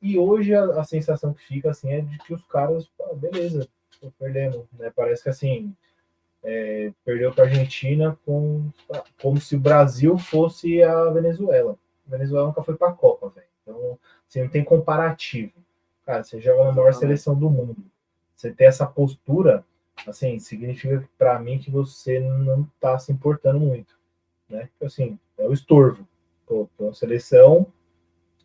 E hoje a sensação que fica assim é de que os caras, beleza, perdemos, né? Parece que assim, perdeu para a Argentina como se o Brasil fosse a Venezuela. A Venezuela nunca foi para a Copa, velho. Então, você não tem comparativo. Cara, você joga na maior Exatamente. seleção do mundo. Você ter essa postura, assim, significa para mim que você não está se importando muito, né? Assim, é o estorvo. Pô, tô na seleção,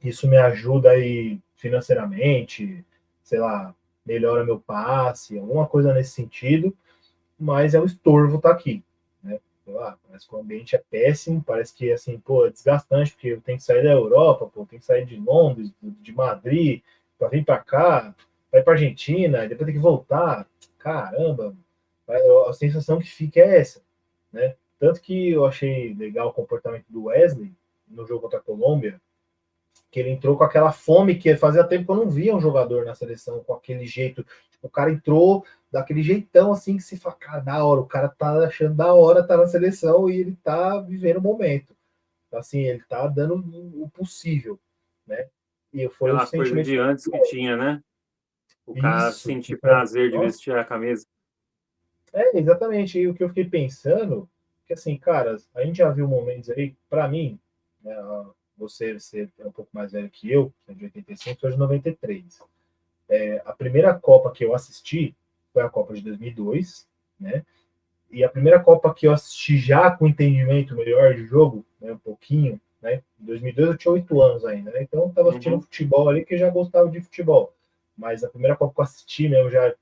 isso me ajuda aí financeiramente, sei lá, melhora meu passe, alguma coisa nesse sentido, mas é o estorvo tá aqui, né? Parece que o ambiente é péssimo, parece que assim, pô, é desgastante, porque eu tenho que sair da Europa, pô, eu tenho que sair de Londres, de Madrid, para vir para cá, para ir para Argentina, depois tem que voltar. Caramba, a sensação que fica é essa, né? Tanto que eu achei legal o comportamento do Wesley no jogo contra a Colômbia, que ele entrou com aquela fome que fazia tempo que eu não via um jogador na seleção com aquele jeito. Tipo, o cara entrou daquele jeitão assim que se fala, cara, da hora, o cara tá achando da hora, tá na seleção e ele tá vivendo o momento. Assim, ele tá dando o possível, né? E foi o Aquela coisa sentimento de antes que tinha, né? O cara isso, sentir tipo, prazer de nossa, vestir a camisa. exatamente. E o que eu fiquei pensando, que assim, cara, a gente já viu momentos aí, para mim, né, você é um pouco mais velho que eu, você é de 85, eu sou de 93. A primeira Copa que eu assisti foi a Copa de 2002, né? E a primeira Copa que eu assisti já com entendimento melhor de jogo, né, um pouquinho, né? Em 2002 eu tinha 8 anos ainda, né? Então eu estava assistindo Uhum. futebol ali que eu já gostava de futebol. Mas a primeira Copa que eu assisti mesmo, já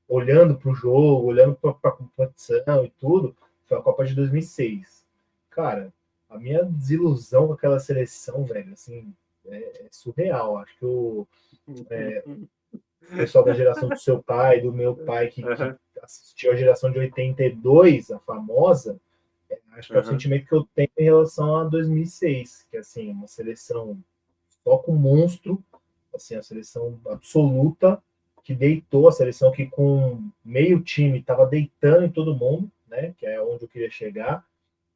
olhando para o jogo, olhando para a competição e tudo, foi a Copa de 2006. Cara, a minha desilusão com aquela seleção, velho, assim, é surreal. Acho que o pessoal da geração do seu pai, do meu pai, que Uhum. assistiu a geração de 82, a famosa, acho que é o sentimento que eu tenho em relação a 2006, que assim, uma seleção só com monstro, assim, a seleção absoluta, que deitou, a seleção que com meio time estava deitando em todo mundo, né? Que é onde eu queria chegar,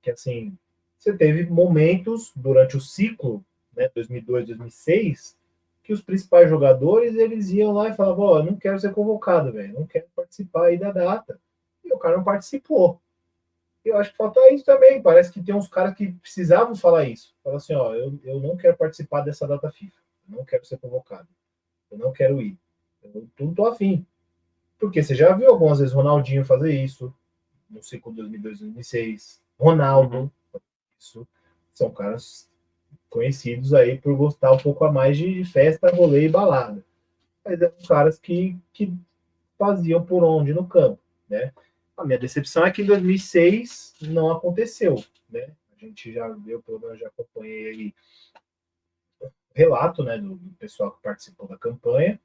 que assim, você teve momentos durante o ciclo, né, 2002, 2006, que os principais jogadores, eles iam lá e falavam, ó, oh, não quero ser convocado, velho, não quero participar aí da data. E o cara não participou. Eu acho que falta isso também. Parece que tem uns caras que precisavam falar isso. Falar assim, ó, eu não quero participar dessa data FIFA. Eu não quero ser convocado. Eu não quero ir. Eu não tô afim. Porque você já viu algumas vezes Ronaldinho fazer isso no ciclo 2002, 2006. Ronaldo, isso. São caras conhecidos aí por gostar um pouco a mais de festa, rolê e balada. Mas eram caras que faziam por onde no campo, né? A minha decepção é que em 2006 não aconteceu, né? A gente já viu, pelo menos já acompanhei aí relato, né, do pessoal que participou da campanha,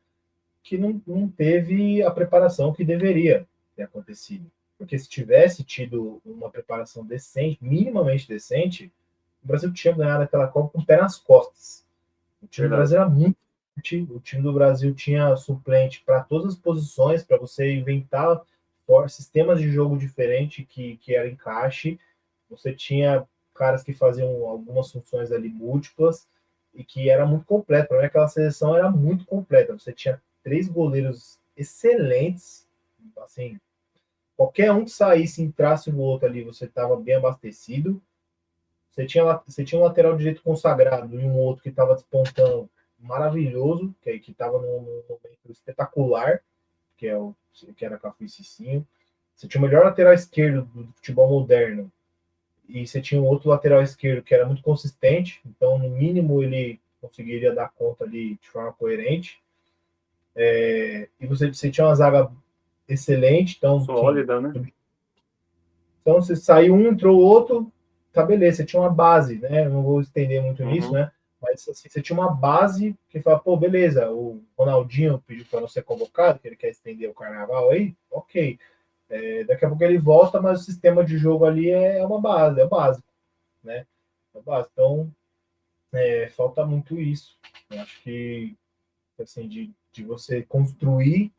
que não teve a preparação que deveria ter acontecido. Porque se tivesse tido uma preparação decente, minimamente decente, o Brasil tinha ganhado aquela Copa com o pé nas costas. O time do Brasil era muito forte, o time do Brasil tinha suplente para todas as posições, para você inventar sistemas de jogo diferentes que era encaixe. Você tinha caras que faziam algumas funções ali múltiplas e que era muito completo. Para mim, aquela seleção era muito completa. Você tinha 3 goleiros excelentes, assim, qualquer um que saísse e entrasse no outro ali, você estava bem abastecido. Você tinha um lateral direito consagrado e um outro que estava despontando maravilhoso, que estava num momento espetacular, que era Cafu e Cicinho. Você tinha o melhor lateral esquerdo do futebol moderno e você tinha um outro lateral esquerdo que era muito consistente, então no mínimo ele conseguiria dar conta ali de forma coerente. E você tinha uma zaga excelente, então sólida, né? Então, se saiu um, entrou o outro, tá beleza, você tinha uma base, né? Eu não vou estender muito nisso, né? Mas assim, você tinha uma base que fala, pô, beleza, o Ronaldinho pediu para não ser convocado, que ele quer estender o carnaval aí, ok. Daqui a pouco ele volta, mas o sistema de jogo ali é uma base, é o básico, né? É o básico. Então, falta muito isso. Eu acho que, assim, de você construir,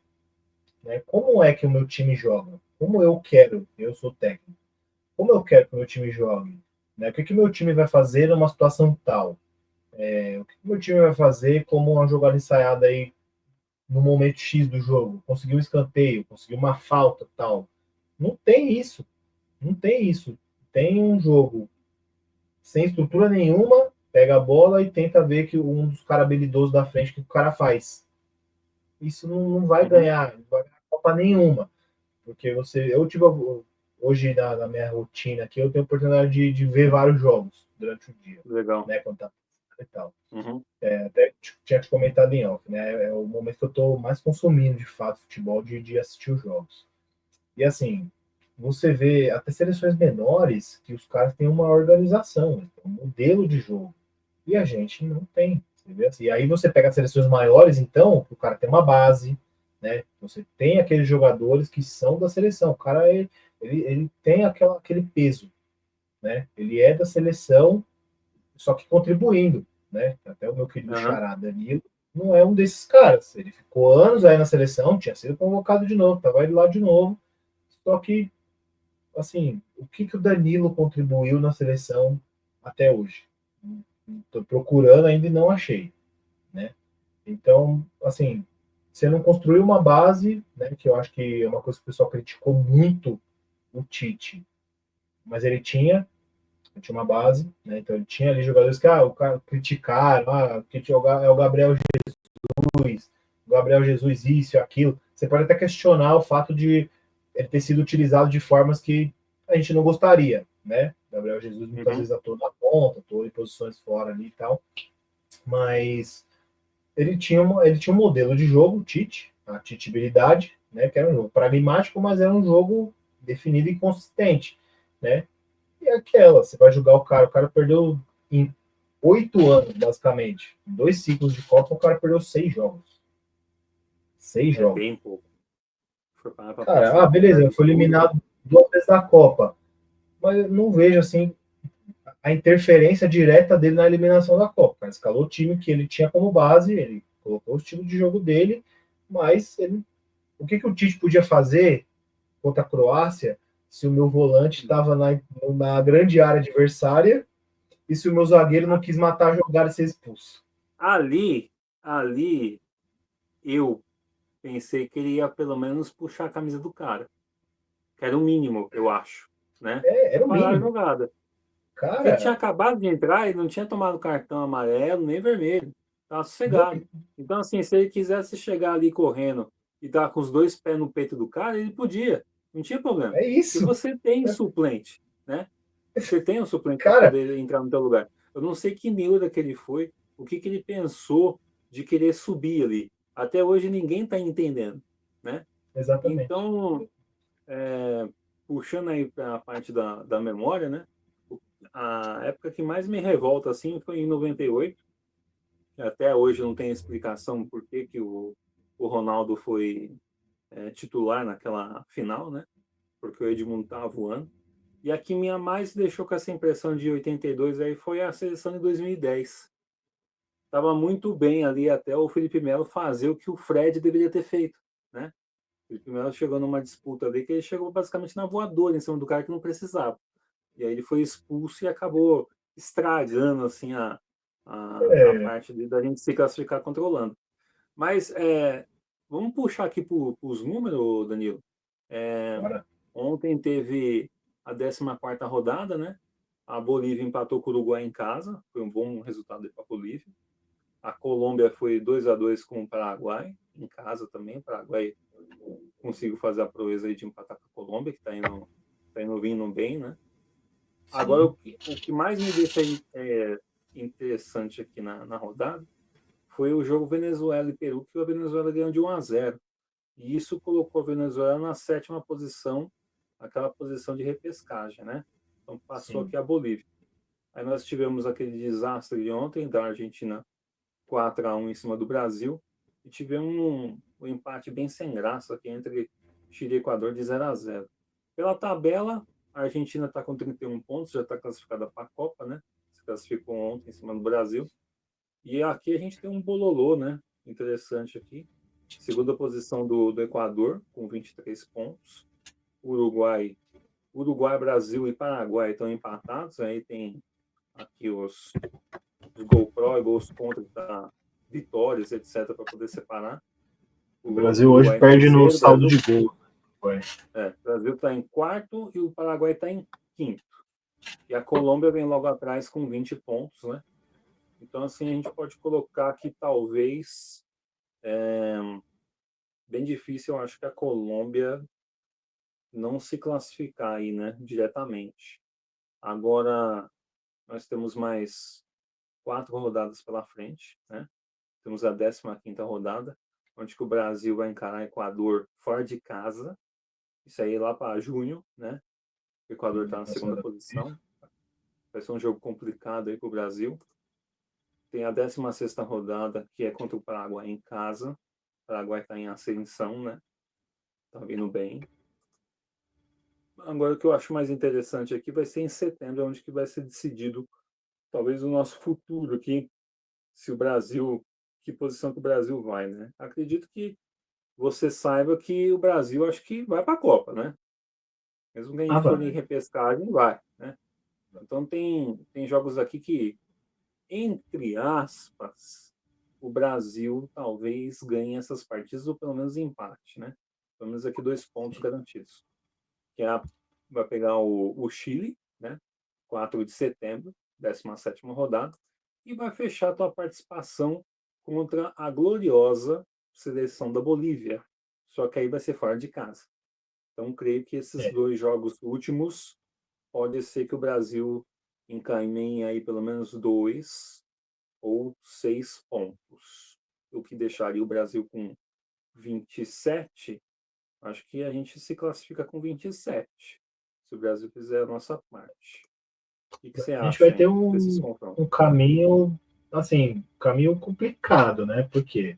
né? Como é que o meu time joga? Como eu quero, eu sou técnico, como eu quero que o meu time jogue, né? O que que meu time vai fazer numa situação tal? O que que meu time vai fazer como uma jogada ensaiada aí no momento X do jogo? Conseguir um escanteio, conseguir uma falta tal. Não tem isso. Não tem isso. Tem um jogo sem estrutura nenhuma, pega a bola e tenta ver que um dos caras habilidosos da frente que o cara faz. Isso não vai ganhar, não vai ganhar Copa nenhuma. Porque eu tive hoje na minha rotina aqui, eu tenho a oportunidade de ver vários jogos durante o dia, Legal. né, quando tá e tal. Até tinha te comentado em off, né, é o momento que eu estou mais consumindo de fato futebol, de assistir os jogos. E assim, você vê até seleções menores que os caras têm uma organização, um modelo de jogo, e a gente não tem. E aí você pega as seleções maiores, então, o cara tem uma base, né? Você tem aqueles jogadores que são da seleção. O cara ele tem aquele peso, né? Ele é da seleção, só que contribuindo, né? Até o meu querido xará Danilo não é um desses caras. Ele ficou anos aí na seleção, tinha sido convocado de novo, estava ele lá de novo. Só que, assim, o que o Danilo contribuiu na seleção até hoje? Estou procurando ainda e não achei, né? Então, assim, você não construiu uma base, né, que eu acho que é uma coisa que o pessoal criticou muito o Tite, mas ele tinha uma base, né, então ele tinha ali jogadores que, o cara criticaram, que é o Gabriel Jesus, isso e aquilo. Você pode até questionar o fato de ele ter sido utilizado de formas que a gente não gostaria, né? Gabriel Jesus muitas vezes atuou na ponta, atuou em posições fora ali e tal, mas ele tinha um modelo de jogo, Tite, a titibilidade, né, que era um jogo pragmático, mas era um jogo definido e consistente, né? E aquela, você vai jogar o cara perdeu em 8 anos, basicamente, em 2 ciclos de Copa, o cara perdeu 6 jogos. 6 jogos. Bem pouco. for parar pra Cara, pensar, apesar beleza, de foi tudo. eliminado 2 vezes da Copa, mas eu não vejo assim a interferência direta dele na eliminação da Copa. Ele escalou o time que ele tinha como base, ele colocou o estilo de jogo dele, mas o que o Tite podia fazer contra a Croácia se o meu volante estava na grande área adversária e se o meu zagueiro não quis matar a jogada e ser expulso? Ali, eu pensei que ele ia pelo menos puxar a camisa do cara, que era o mínimo, eu acho, né? Era Pra o parar a mínimo. jogada. Porque ele tinha Cara, acabado de entrar e não tinha tomado cartão amarelo nem vermelho. Tava sossegado. Então, assim, se ele quisesse chegar ali correndo e dar com os dois pés no peito do cara, ele podia. Não tinha problema. é Porque isso. você tem suplente, né? Você tem um suplente para Cara, poder entrar no teu lugar. Eu não sei que neura que ele foi, o que ele pensou de querer subir ali. Até hoje ninguém está entendendo, né? exatamente. Então, puxando aí para a parte da memória, né? A época que mais me revolta assim foi em 98. Até hoje não tem explicação por que, que o Ronaldo foi titular naquela final, né? Porque o Edmundo estava voando. E a que minha mais deixou com essa impressão de 82 aí foi a seleção de 2010. Tava muito bem ali até o Felipe Melo fazer o que o Fred deveria ter feito, né? O Felipe Melo chegou numa disputa ali que ele chegou basicamente na voadora em cima do cara que não precisava. E aí ele foi expulso e acabou estragando assim a É, parte da gente se classificar controlando. Mas vamos puxar aqui para os números, Danilo. É, bora. ontem teve a 14ª rodada, né? A Bolívia empatou com o Uruguai em casa, foi um bom resultado para a Bolívia. A Colômbia foi 2-2 com o Paraguai, em casa também. O Paraguai conseguiu fazer a proeza aí de empatar com a Colômbia, que está indo vindo bem, né? Agora, Sim. o que mais me deixa interessante aqui na rodada foi o jogo Venezuela e Peru, que a Venezuela ganhou de 1-0. E isso colocou a Venezuela na 7ª posição, aquela posição de repescagem, né? Então passou Sim. aqui a Bolívia. Aí nós tivemos aquele desastre de ontem, da Argentina 4-1 em cima do Brasil, e tivemos um empate bem sem graça aqui entre Chile e Equador de 0-0. Pela tabela, a Argentina está com 31 pontos, já está classificada para a Copa, né? Se classificou ontem em cima do Brasil. E aqui a gente tem um bololô, né? Interessante aqui. Segunda posição do Equador, com 23 pontos. Uruguai, Brasil e Paraguai estão empatados. Aí tem aqui os gol pró e gols contra, tá? Vitórias, etc., para poder separar. O O Brasil hoje Uruguai em perde no terceiro, saldo Brasil de gol. Foi. Brasil está em quarto e o Paraguai está em quinto. E a Colômbia vem logo atrás com 20 pontos, né? Então, assim, a gente pode colocar que talvez bem difícil, eu acho que a Colômbia não se classificar aí, né, diretamente. Agora, nós temos mais 4 rodadas pela frente, né? Temos a 15ª rodada, onde que o Brasil vai encarar Equador fora de casa. Isso aí lá para junho, né? O Equador está na segunda posição. Vai ser um jogo complicado aí para o Brasil. Tem a 16ª rodada, que é contra o Paraguai em casa. O Paraguai está em ascensão, né? Tá vindo bem. Agora, o que eu acho mais interessante aqui vai ser em setembro, onde que vai ser decidido talvez o nosso futuro aqui, se o Brasil, que posição que o Brasil vai, né? Acredito que você saiba que o Brasil acho que vai para a Copa, né? Mesmo que a Ah, gente for em vai. repescagem, vai, né? Então tem jogos aqui que, entre aspas, o Brasil talvez ganhe essas partidas, ou pelo menos empate, né? Pelo menos aqui 2 pontos garantidos. Que vai pegar o Chile, né? 4 de setembro, 17ª rodada, e vai fechar a tua participação contra a gloriosa seleção da Bolívia. Só que aí vai ser fora de casa. Então, creio que esses É. 2 jogos últimos pode ser que o Brasil encaminhe aí pelo menos 2 ou 6 pontos, o que deixaria o Brasil com 27. Acho que a gente se classifica com 27, se o Brasil fizer a nossa parte. O que você A gente vai acha, ter hein, desses confrontos? um caminho, assim, caminho complicado, né? Porque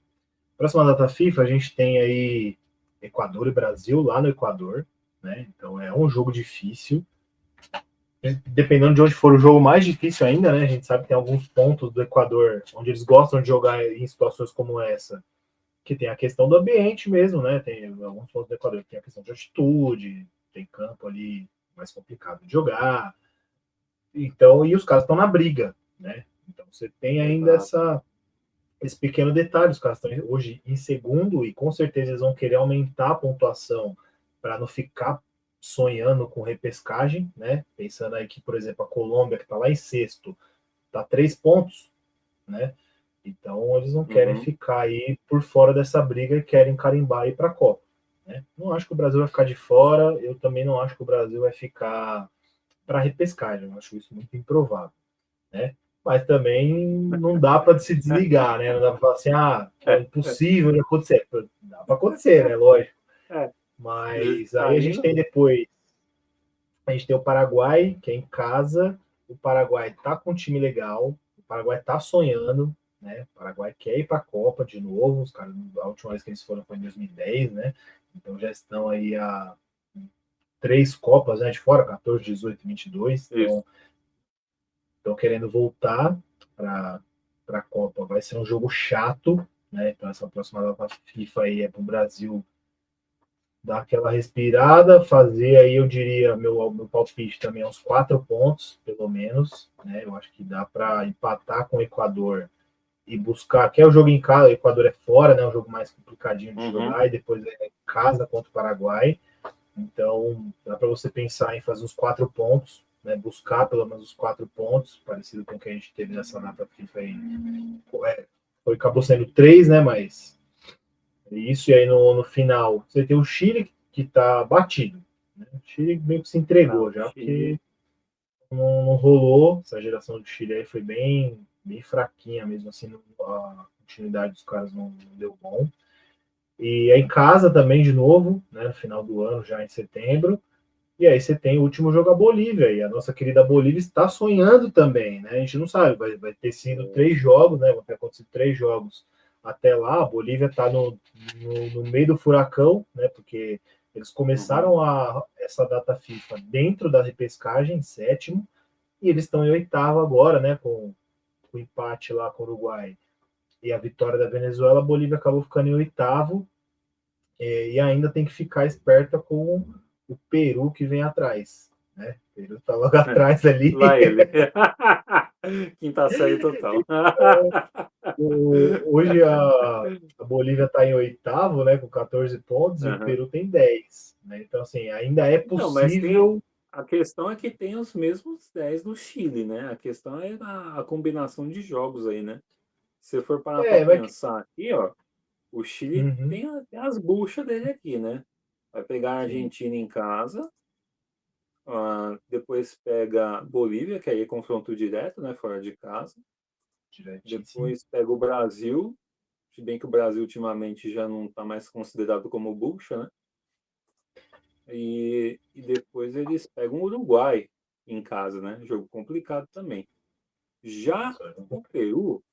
próxima data FIFA a gente tem aí Equador e Brasil lá no Equador, né? Então é um jogo difícil. Dependendo de onde for o jogo, mais difícil ainda, né? A gente sabe que tem alguns pontos do Equador onde eles gostam de jogar em situações como essa, que tem a questão do ambiente mesmo, né? Tem alguns pontos do Equador que tem a questão de altitude, tem campo ali mais complicado de jogar. Então, e os caras estão na briga, né? Então você tem ainda Exato. esse pequeno detalhe, os caras estão hoje em segundo e com certeza eles vão querer aumentar a pontuação para não ficar sonhando com repescagem, né? Pensando aí que, por exemplo, a Colômbia, que está lá em sexto, está 3 pontos, né? Então eles não querem Uhum. ficar aí por fora dessa briga e querem carimbar aí para a Copa. Né? Não acho que o Brasil vai ficar de fora, eu também não acho que o Brasil vai ficar para repescagem, eu acho isso muito improvável, né? Mas também não dá para se desligar, né? Não dá para falar assim, é É, é, impossível de acontecer. Dá para acontecer, né? Lógico. é. Mas aí a gente Saindo. tem depois, a gente tem o Paraguai, que é em casa. O Paraguai tá com um time legal, o Paraguai tá sonhando, né? O Paraguai quer ir para a Copa de novo. Os caras, a última vez que eles foram foi em 2010, né? Então já estão aí a 3 Copas, né, de fora, 14, 18 e 22. Isso. Então estão querendo voltar para a Copa. Vai ser um jogo chato, né? Então essa próxima data FIFA aí é para o Brasil dar aquela respirada, fazer aí, eu diria, meu palpite também é uns 4 pontos, pelo menos, né? Eu acho que dá para empatar com o Equador e buscar, que é o jogo em casa, o Equador é fora, né? Um jogo mais complicadinho de Uhum. jogar, e depois é em casa contra o Paraguai. Então, dá para você pensar em fazer uns 4 pontos, né? Buscar pelo menos os 4 pontos, parecido com o que a gente teve nessa data FIFA aí. Acabou sendo 3, né? Mas isso, e aí no final, você tem o Chile que está batido. Né? O Chile meio que se entregou Não, já, Chile. porque não rolou. Essa geração do Chile aí foi bem fraquinha mesmo, assim, a continuidade dos caras não deu bom. E aí em casa também, de novo, né, no final do ano, já em setembro. E aí você tem o último jogo a Bolívia, e a nossa querida Bolívia está sonhando também, né? A gente não sabe, vai ter sido 3 jogos, né? Vão ter acontecido 3 jogos até lá. A Bolívia está no meio do furacão, né? Porque eles Uhum. começaram essa data FIFA dentro da repescagem, em sétimo, e eles estão em oitavo agora, né? Com o empate lá com o Uruguai e a vitória da Venezuela, a Bolívia acabou ficando em oitavo, e ainda tem que ficar esperta com o Peru que vem atrás. Né? O Peru está logo atrás ali. Lá ele. Quinta série total. Hoje a Bolívia está em oitavo, né, com 14 pontos, e o Uhum. Peru tem 10. Né? Então, assim, ainda é Não, mas tem. possível. A questão é que tem os mesmos 10 do Chile, né? A questão é a combinação de jogos aí, né? Se for parar para Mas. pensar aqui, ó, o Chile Uhum, tem as buchas dele aqui, né? Vai pegar a sim, Argentina em casa, depois pega Bolívia, que aí é confronto direto, né? Fora de casa. diretíssimo. Depois pega o Brasil, se bem que o Brasil ultimamente já não está mais considerado como bucha, né? E depois eles pegam o Uruguai em casa, né? Jogo complicado também. Já Isso é um o pouco. Peru,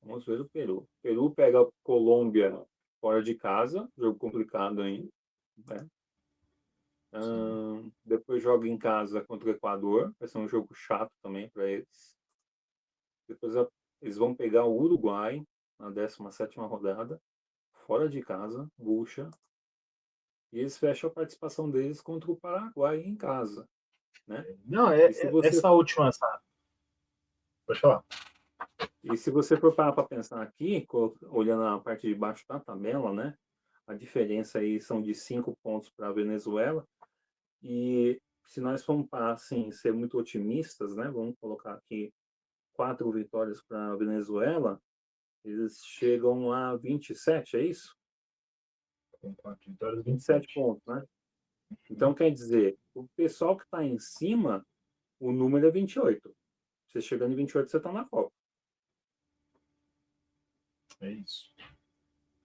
vamos ver o Peru. O Peru pega a Colômbia fora de casa, jogo complicado ainda, né? Sim. Depois joga em casa contra o Equador, vai ser um jogo chato também para eles. Depois eles vão pegar o Uruguai na 17ª rodada, fora de casa, bucha, e eles fecham a participação deles contra o Paraguai em casa, né? Não, E se você essa última. Pode falar. E se você for parar para pensar aqui, olhando a parte de baixo da tabela, né? A diferença aí são de 5 pontos para a Venezuela. E se nós formos para assim, ser muito otimistas, né? Vamos colocar aqui 4 vitórias para a Venezuela, eles chegam a 27, é isso? Com 4 vitórias, 27 27. pontos, né? Então quer dizer, o pessoal que está em cima, o número é 28. Você chegando em 28, você está na Copa. É isso.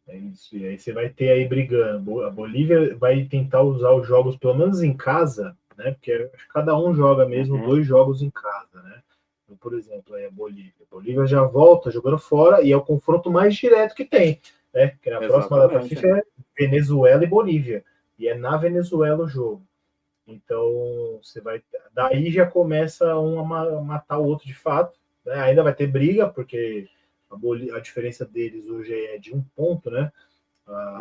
É isso. E aí você vai ter aí brigando. A Bolívia vai tentar usar os jogos, pelo menos em casa, né? Porque cada um joga mesmo Uhum, 2 jogos em casa, né? Então, por exemplo, aí a Bolívia. A Bolívia já volta jogando fora e é o confronto mais direto que tem, né? Porque na próxima data exatamente. FIFA Venezuela e Bolívia. E é na Venezuela o jogo. Então, você vai. Daí já começa um a matar o outro de fato. Né? Ainda vai ter briga, porque a diferença deles hoje é de 1 ponto, né?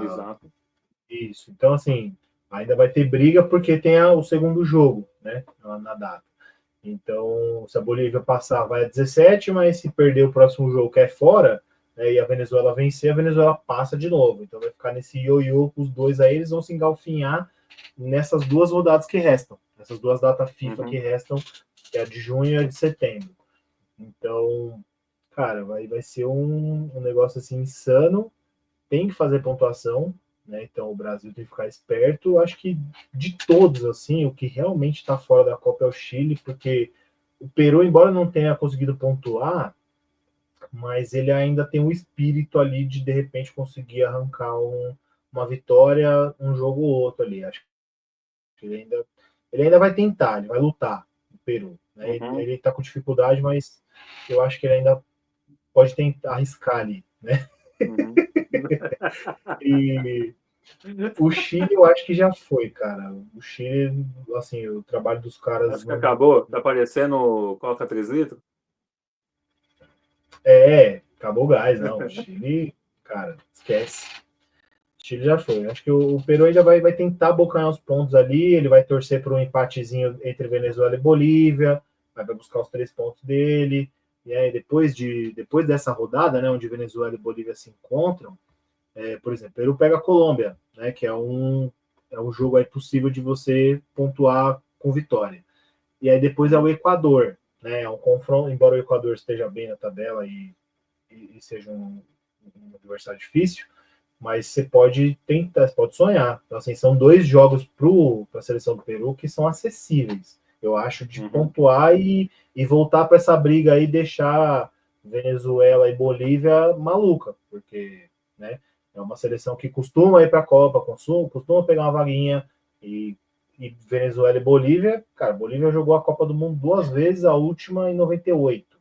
Exato. Isso. Então, assim, ainda vai ter briga porque tem o segundo jogo, né? Na data. Então, se a Bolívia passar, vai a 17, mas se perder o próximo jogo que é fora, né, e a Venezuela vencer, a Venezuela passa de novo. Então vai ficar nesse ioiô com os dois aí, eles vão se engalfinhar nessas 2 rodadas que restam, essas 2 datas FIFA que restam, que é a de junho e a de setembro. Então, cara, vai ser um negócio assim insano. Tem que fazer pontuação, né? Então o Brasil tem que ficar esperto. Acho que de todos, assim, o que realmente está fora da Copa é o Chile, porque o Peru, embora não tenha conseguido pontuar, mas ele ainda tem um espírito ali de repente conseguir arrancar uma vitória, um jogo ou outro ali. Acho que ele ainda vai tentar, ele vai lutar o Peru. Né? Ele está com dificuldade, mas eu acho que ele ainda pode tentar arriscar ali, né? E o Chile eu acho que já foi, cara. O Chile, assim, o trabalho dos caras Acho que não. acabou. Tá parecendo Coca 3 litros? Acabou o gás, não. O Chile, cara, esquece. O Chile já foi. Acho que o Peru ainda vai tentar abocanhar os pontos ali. Ele vai torcer por um empatezinho entre Venezuela e Bolívia. Vai buscar os 3 pontos dele. E aí, depois dessa rodada, né, onde Venezuela e Bolívia se encontram, por exemplo, Peru pega a Colômbia, né, que é um jogo aí possível de você pontuar com vitória. E aí depois é o Equador, né, é um confronto, embora o Equador esteja bem na tabela e seja um adversário difícil, mas você pode tentar, você pode sonhar. Então, assim, são 2 jogos para a seleção do Peru que são acessíveis, eu acho, de pontuar e voltar para essa briga aí, deixar Venezuela e Bolívia maluca, porque, né, é uma seleção que costuma ir para a Copa, costuma pegar uma vaguinha, e Venezuela e Bolívia, cara, Bolívia jogou a Copa do Mundo 2 vezes, a última em 98,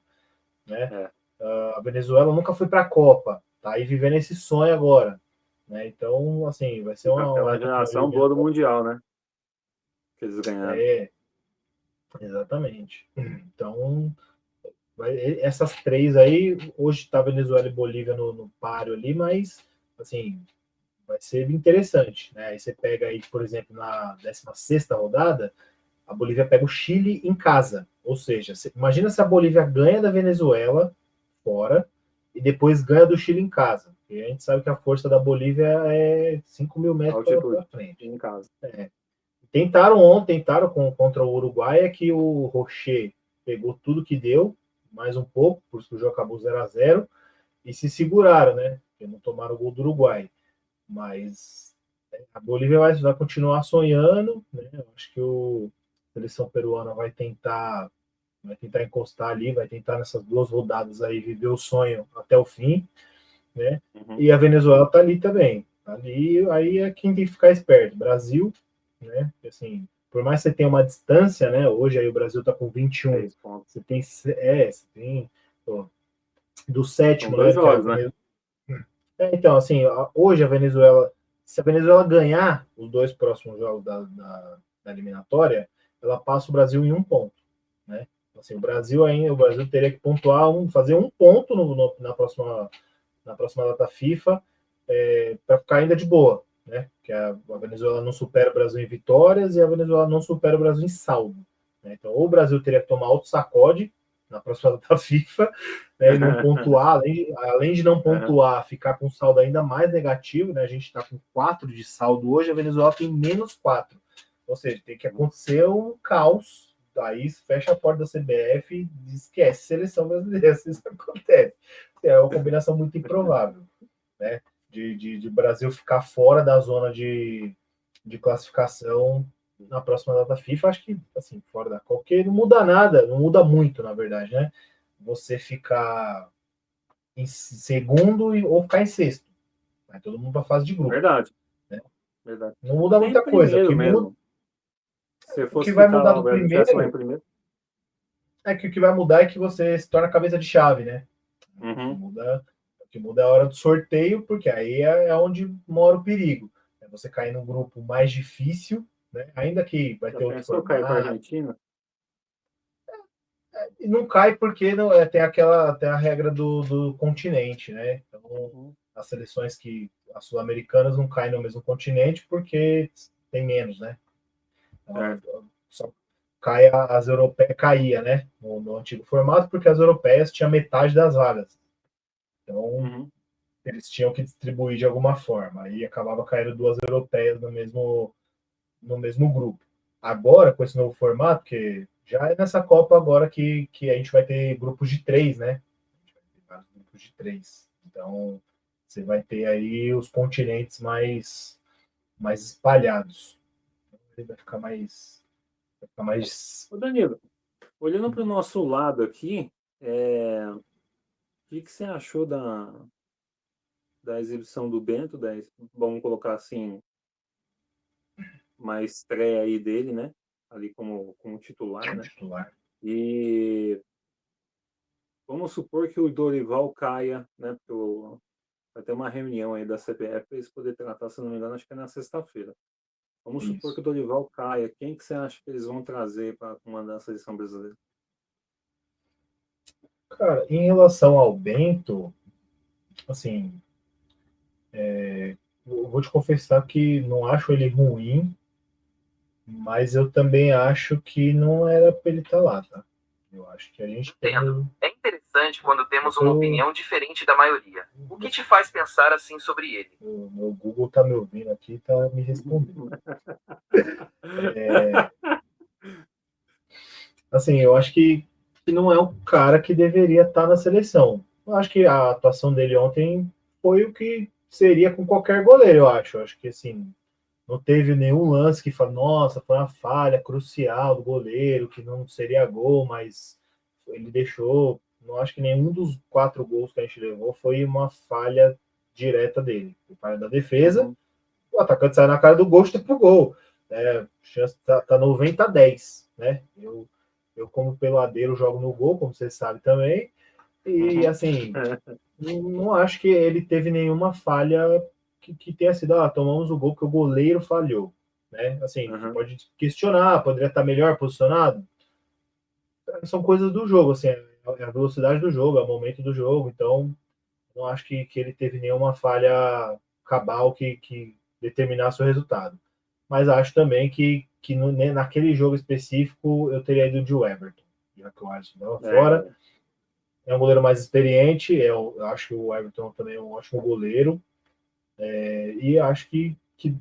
né? A Venezuela nunca foi para a Copa, tá aí vivendo esse sonho agora, né? Então, assim, vai ser Aquela época geração boa do Mundial, né? Que eles ganharam. Exatamente. Então, essas 3 aí, hoje está Venezuela e Bolívia no páreo ali, mas, assim, vai ser interessante, né? Aí você pega aí, por exemplo, na 16ª rodada, a Bolívia pega o Chile em casa. Ou seja, imagina se a Bolívia ganha da Venezuela fora e depois ganha do Chile em casa. E a gente sabe que a força da Bolívia é 5.000 metros para frente. Em casa. Tentaram contra o Uruguai, é que o Rocher pegou tudo que deu, mais um pouco, por isso que o jogo acabou 0-0, e se seguraram, né? Porque não tomaram o gol do Uruguai. Mas a Bolívia vai continuar sonhando, né? Eu acho que a seleção peruana vai tentar encostar ali, vai tentar nessas 2 rodadas aí viver o sonho até o fim, né? E a Venezuela tá ali também. Ali aí é quem tem que ficar esperto. Brasil, né? Assim, por mais que você tenha uma distância, né? Hoje aí o Brasil tá com 21. Você tem pô, do sétimo, São 2 né? Que é a jogos, né? Venezuela. Então, assim, hoje a Venezuela, se a Venezuela ganhar os 2 próximos jogos da eliminatória, ela passa o Brasil em 1 ponto, né? Assim, o Brasil teria que pontuar, fazer 1 ponto na próxima data FIFA, para ficar ainda de boa, né? Que a Venezuela não supera o Brasil em vitórias e a Venezuela não supera o Brasil em saldo. Né? Então, ou o Brasil teria que tomar outro sacode na próxima data FIFA, né, e não pontuar, além de não pontuar, ficar com saldo ainda mais negativo, né? A gente está com 4 de saldo hoje, a Venezuela tem -4. Ou seja, tem que acontecer um caos. Aí fecha a porta da CBF e esquece seleção brasileira, se isso acontece. É uma combinação muito improvável, né? De Brasil ficar fora da zona de classificação na próxima data FIFA, acho que, assim, fora da Copa, porque não muda nada, não muda muito, na verdade, né? Você ficar em segundo ou ficar em sexto. Vai todo mundo para a fase de grupo. Verdade. Né? Verdade. Não muda Até em muita coisa. primeiro mesmo. Se O que fosse vai ficar mudar lá, o do Brasil estivesse lá em primeiro primeiro. é que o que vai mudar é que você se torna cabeça de chave, né? O que muda é a hora do sorteio, porque aí é onde mora o perigo. você cair num grupo mais difícil, né? Ainda que vai Já ter outro pensou cair para a formato. Argentina? E não cai porque não, tem a regra do continente, né? Então, Uhum. as seleções que as sul-americanas não caem no mesmo continente porque tem menos, né? Então, Certo. só cai as europeias caía, né? No antigo formato, porque as europeias tinham metade das vagas. Então, Uhum. eles tinham que distribuir de alguma forma. Aí acabava caindo duas europeias no mesmo grupo. Agora, com esse novo formato, que já é nessa Copa agora que a gente vai ter grupos de três, né? A gente vai ter vários grupos de três. Então, você vai ter aí os continentes mais espalhados. Então, ele vai ficar mais. Ô, Danilo, olhando para o nosso lado aqui, o que você achou da exibição do Bento, vamos colocar assim, uma estreia aí dele, né? Ali como titular, né? Titular. E vamos supor que o Dorival caia, né? Porque vai ter uma reunião aí da CBF para eles poderem tratar, se não me engano, acho que é na sexta-feira. Vamos supor que Isso. o Dorival caia. Quem que você acha que eles vão trazer para comandar a seleção brasileira? Cara, em relação ao Bento, assim, eu vou te confessar que não acho ele ruim, mas eu também acho que não era para ele estar lá, tá? Eu acho que a gente tem. Entendo. É interessante quando temos uma Eu, opinião diferente da maioria. O que te faz pensar assim sobre ele? o meu Google tá me ouvindo aqui, tá me respondendo. Assim, eu acho que não é um cara que deveria estar na seleção. Eu acho que a atuação dele ontem foi o que seria com qualquer goleiro, eu acho. Eu acho que assim, não teve nenhum lance que fala, nossa, foi uma falha crucial do goleiro, que não seria gol, mas ele deixou. Não acho que nenhum dos 4 gols que a gente levou foi uma falha direta dele. Foi falha da defesa, Uhum. o atacante sai na cara do gol, chuta pro gol. É, chance tá 90-10, né? Eu, como peladeiro, jogo no gol, como você sabe também. E, Uhum. assim, não acho que ele teve nenhuma falha que tenha sido, tomamos o gol que o goleiro falhou. Né? Assim, você Uhum. pode questionar, poderia estar melhor posicionado. São coisas do jogo, assim, é a velocidade do jogo, é o momento do jogo. Então, não acho que ele teve nenhuma falha cabal que determinasse o resultado. Mas acho também que naquele jogo específico eu teria ido de Everton, já que o Alisson estava fora. É, É um goleiro mais experiente, eu acho que o Everton também é um ótimo goleiro, e acho que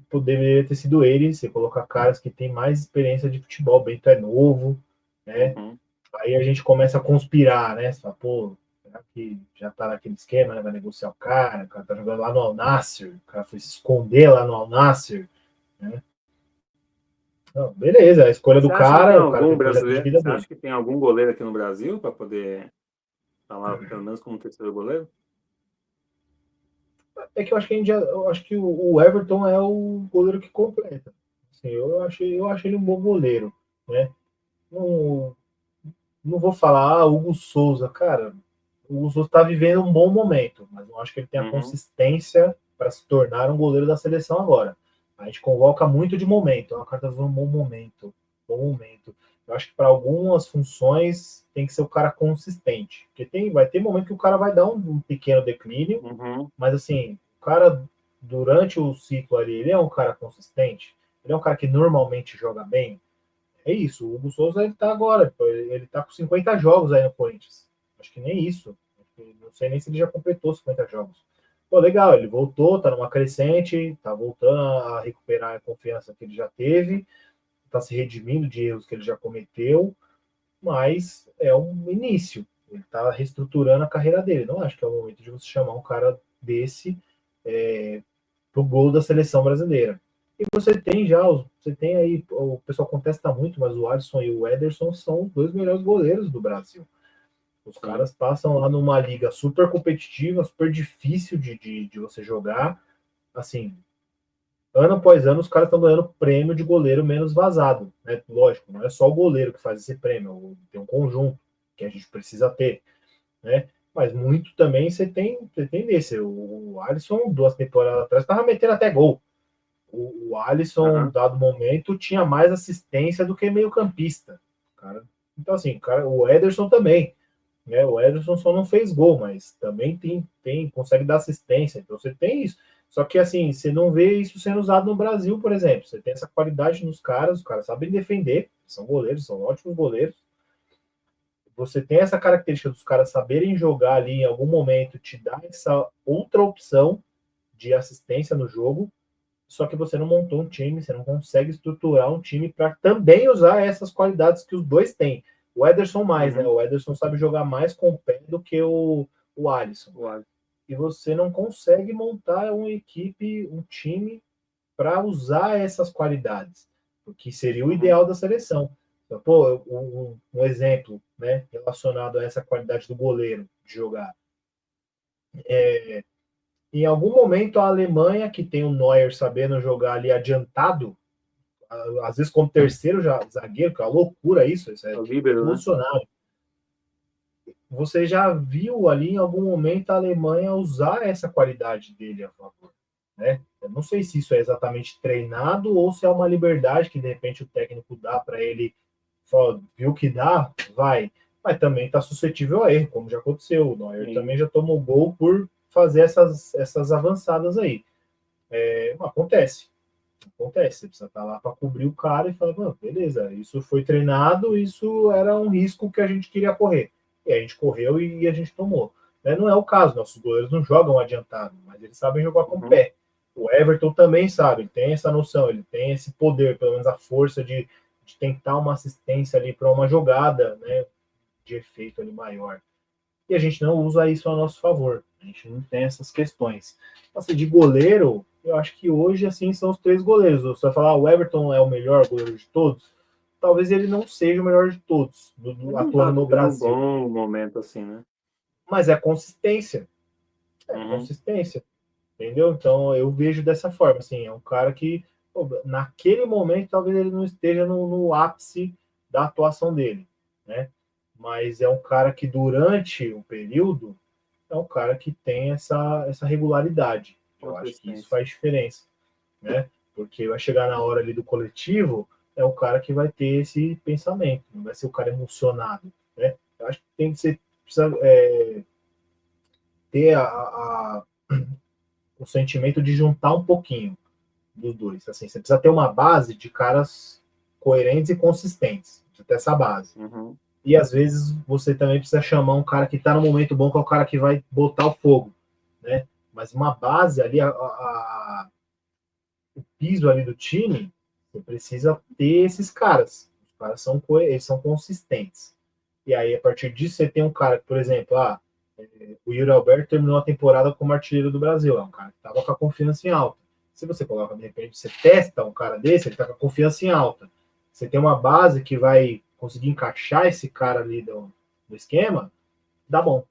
poderia ter sido ele. Você colocar caras que têm mais experiência de futebol, o Bento é novo, né? uhum. Aí a gente começa a conspirar, né? Você fala, pô, será que já tá naquele esquema, né? Vai negociar o cara tá jogando lá no Al Nassr, o cara foi se esconder lá no Al Nassr, né? Não, beleza, a escolha do Você acha que tem cara, o cara tem algum o projeto de brasileiro? vida Você dele. acha que tem algum goleiro aqui no Brasil para poder falar pelo menos como terceiro goleiro? É que eu acho que eu acho que o Everton é o goleiro que completa. Assim, eu achei ele um bom goleiro, né? Não, não vou falar, Hugo Souza, cara. O Hugo Souza está vivendo um bom momento, mas não acho que ele tem a Uhum. consistência para se tornar um goleiro da seleção agora. A gente convoca muito de momento. O cara tá vivendo um bom momento. Bom momento. Eu acho que para algumas funções tem que ser o cara consistente. Porque vai ter momento que o cara vai dar um pequeno declínio, Uhum. mas assim, o cara, durante o ciclo ali, ele é um cara consistente. Ele é um cara que normalmente joga bem. É isso, o Hugo Souza ele tá agora, ele tá com 50 jogos aí no Corinthians. Acho que nem isso. Não sei nem se ele já completou 50 jogos. Pô, legal, ele voltou, tá numa crescente, tá voltando a recuperar a confiança que ele já teve, tá se redimindo de erros que ele já cometeu, mas é um início. Ele tá reestruturando a carreira dele. Não acho que é o momento de você chamar um cara desse pro gol da seleção brasileira. E você tem aí, o pessoal contesta muito, mas o Alisson e o Ederson são os dois melhores goleiros do Brasil. Os Sim. caras passam lá numa liga super competitiva, super difícil de você jogar. Assim, ano após ano, os caras estão ganhando prêmio de goleiro menos vazado. Né? Lógico, não é só o goleiro que faz esse prêmio, tem um conjunto que a gente precisa ter. Né? Mas muito também você tem desse. O Alisson, 2 temporadas atrás, estava metendo até gol. O Alisson, dado momento, tinha mais assistência do que meio-campista, cara. Então, assim, cara, o Ederson também, né? O Ederson só não fez gol, mas também consegue dar assistência. Então, você tem isso. Só que, assim, você não vê isso sendo usado no Brasil, por exemplo. Você tem essa qualidade nos caras, os caras sabem defender, são goleiros, são ótimos goleiros. Você tem essa característica dos caras saberem jogar ali em algum momento, te dá essa outra opção de assistência no jogo, só que você não montou um time, você não consegue estruturar um time para também usar essas qualidades que os dois têm. O Ederson mais, né? O Ederson sabe jogar mais com o pé do que o Alisson. E você não consegue montar uma equipe, um time para usar essas qualidades, o que seria o ideal da seleção. Então, pô, um exemplo, né, relacionado a essa qualidade do goleiro de jogar. Em algum momento a Alemanha, que tem o Neuer sabendo jogar ali adiantado, às vezes como terceiro zagueiro, que é uma loucura isso é revolucionário. Né? Você já viu ali em algum momento a Alemanha usar essa qualidade dele a favor, né? Eu não sei se isso é exatamente treinado ou se é uma liberdade que de repente o técnico dá para ele, fala, viu que dá, vai, mas também está suscetível a erro, como já aconteceu. O Neuer também já tomou gol por fazer essas avançadas aí. Acontece, você precisa estar lá para cobrir o cara e falar, beleza, isso foi treinado, isso era um risco que a gente queria correr. E a gente correu e a gente tomou. Né? Não é o caso, nossos goleiros não jogam adiantado, mas eles sabem jogar com o pé. O Everton também sabe, ele tem essa noção, ele tem esse poder, pelo menos a força de tentar uma assistência ali para uma jogada, né, de efeito ali maior. E a gente não usa isso a nosso favor. A gente não tem essas questões. Assim, de goleiro, eu acho que hoje, assim, são os 3 goleiros. Você vai falar, o Everton é o melhor goleiro de todos? Talvez ele não seja o melhor de todos, atuando no Brasil. Um bom momento, assim, né? Mas é consistência. Consistência. Entendeu? Então, eu vejo dessa forma, assim, é um cara que, pô, naquele momento, talvez ele não esteja no ápice da atuação dele, né? Mas é um cara que, durante o período, é um cara que tem essa regularidade. Eu acho que isso faz diferença, né? Porque vai chegar na hora ali do coletivo, é o cara que vai ter esse pensamento, não vai ser o cara emocionado, né? Eu acho que tem que ser, precisa, ter o sentimento de juntar um pouquinho dos dois. Assim, você precisa ter uma base de caras coerentes e consistentes. Precisa ter essa base. E às vezes você também precisa chamar um cara que está no momento bom, que é o cara que vai botar o fogo, né? Mas uma base ali, o piso ali do time, você precisa ter esses caras. Os caras eles são consistentes. E aí, a partir disso, você tem um cara, por exemplo, o Yuri Alberto terminou a temporada como artilheiro do Brasil. É um cara que estava com a confiança em alta. Se você coloca, de repente, você testa um cara desse, ele está com a confiança em alta. Você tem uma base que vai conseguir encaixar esse cara ali do esquema, dá bom.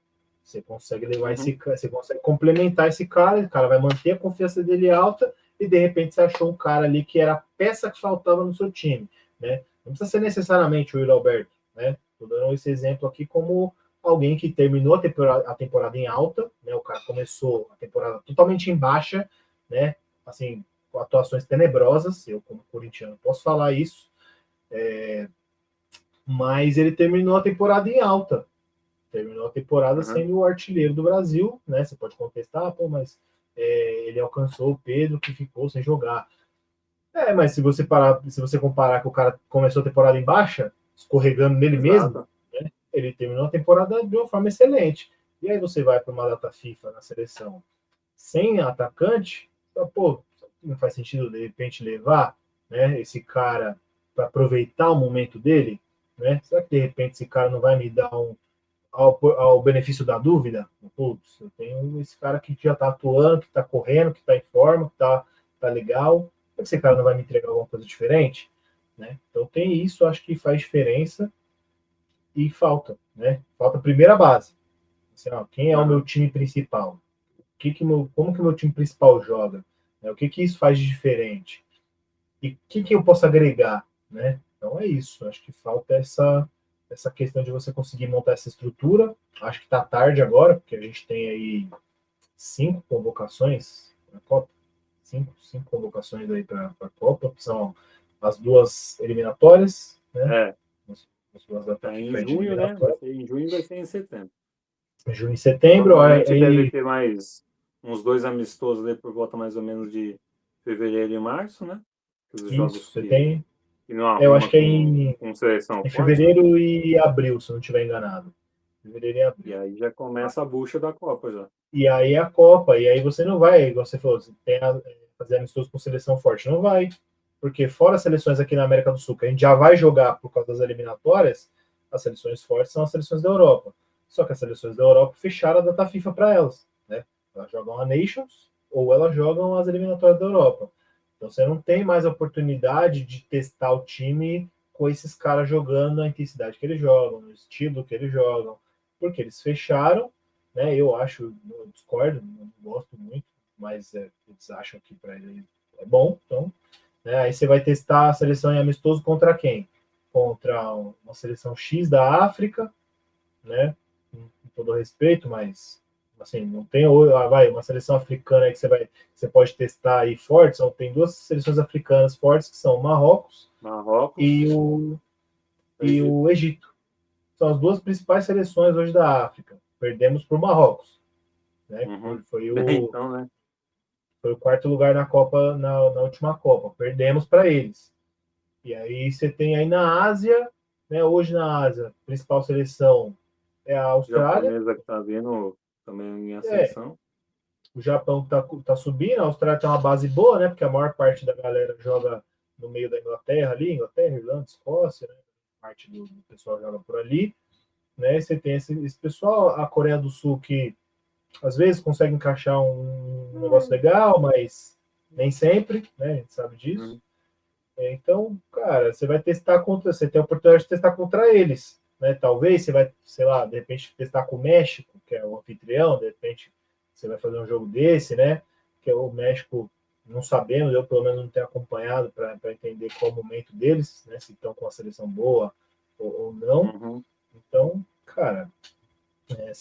Você consegue levar você consegue complementar esse cara, o cara vai manter a confiança dele alta e de repente você achou um cara ali que era a peça que faltava no seu time, né? Não precisa ser necessariamente o Yuri Alberto, né? Estou dando esse exemplo aqui como alguém que terminou a temporada em alta, né? O cara começou a temporada totalmente em baixa, né? Assim, com atuações tenebrosas, eu como corintiano posso falar isso, mas ele terminou a temporada em alta. Terminou a temporada sendo o artilheiro do Brasil, né? Você pode contestar, mas ele alcançou o Pedro, que ficou sem jogar. Mas se você comparar que o cara começou a temporada em baixa, escorregando nele mesmo, né? Ele terminou a temporada de uma forma excelente. E aí você vai para uma data FIFA na seleção sem atacante, não faz sentido de repente levar, né, esse cara para aproveitar o momento dele, né? Será que de repente esse cara não vai me dar ao benefício da dúvida? Putz, eu tenho esse cara que já está atuando, que está correndo, que está em forma, que tá legal. Será que esse cara não vai me entregar alguma coisa diferente? Né? Então tem isso, acho que faz diferença e falta, né? Falta a primeira base. Assim, quem é o meu time principal? Como que o meu time principal joga? Né? O que isso faz de diferente? E o que eu posso agregar? Né? Então é isso. Acho que falta essa questão de você conseguir montar essa estrutura. Acho que está tarde agora, porque a gente tem aí 5 convocações na Copa. cinco convocações aí para a Copa, que são as duas eliminatórias, né? As duas da Tá em frente junho, né? Vai eliminatórias. ser em junho e vai ser em setembro. Junho e setembro, Provavelmente deve aí ter mais uns 2 amistosos ali por volta mais ou menos de fevereiro e março, né? Os isso, jogos você tem. que não Eu acho arruma que é com seleção em forte, né? fevereiro e abril, se eu não estiver enganado. Fevereiro e E abril. aí já começa a bucha da Copa já. E aí a Copa, e aí você não vai, igual você falou, você tem fazer amistoso com seleção forte, não vai. Porque fora as seleções aqui na América do Sul, que a gente já vai jogar por causa das eliminatórias, as seleções fortes são as seleções da Europa. Só que as seleções da Europa fecharam a data FIFA para elas, né? Elas jogam a Nations ou elas jogam as eliminatórias da Europa. Então você não tem mais a oportunidade de testar o time com esses caras jogando na intensidade que eles jogam, no estilo que eles jogam, porque eles fecharam, né? Eu acho, eu discordo, não gosto muito, mas eles acham que para ele é bom, então, né? Aí você vai testar a seleção em amistoso contra quem? Contra uma seleção X da África, né? Com todo respeito, mas assim, não tem uma seleção africana aí que você pode testar aí forte, tem duas seleções africanas fortes que são o Marrocos Marrocos, e o, e Egito. o Egito. São as duas principais seleções hoje da África. Perdemos para o Marrocos, né? Uhum. Então, né? Foi o quarto lugar na Copa, na última Copa. Perdemos para eles. E aí você tem aí na Ásia, né? Hoje na Ásia, a principal seleção é a Austrália. Japonesa que tá vindo também em É, ascensão. o Japão tá subindo, a Austrália tem uma base boa, né? Porque a maior parte da galera joga no meio da Inglaterra ali, Inglaterra, Irlanda, Escócia, né? Parte do pessoal joga por ali, né? E você tem esse pessoal, a Coreia do Sul que às vezes consegue encaixar um negócio legal, mas nem sempre, né? A gente sabe disso. Uhum. Então, cara, você vai testar contra, você tem a oportunidade de testar contra eles, né? Talvez você vai, sei lá, de repente testar com o México, que é o anfitrião, de repente você vai fazer um jogo desse, né? Que é o México, não sabemos, eu pelo menos não tenho acompanhado para entender qual é o momento deles, né? Se estão com uma seleção boa ou não. Uhum. Então, cara,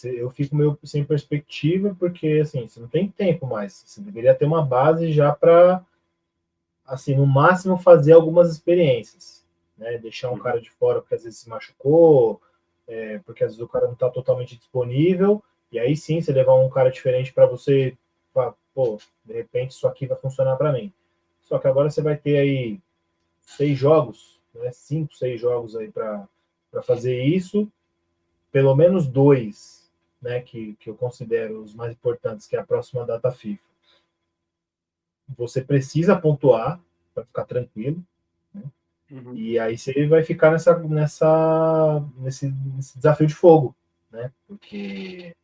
eu fico meio sem perspectiva, porque assim, você não tem tempo mais. Você deveria ter uma base já para, assim, no máximo fazer algumas experiências, né? Deixar um Uhum. cara de fora porque às vezes se machucou, porque às vezes o cara não está totalmente disponível, e aí sim você levar um cara diferente para você, pô, de repente isso aqui vai funcionar para mim. Só que agora você vai ter aí 6 jogos, né? 5, 6 jogos aí para fazer isso, pelo menos dois, né? Que eu considero os mais importantes, que é a próxima data FIFA. Você precisa pontuar para ficar tranquilo, né? Uhum. E aí você vai ficar nesse desafio de fogo, né? Porque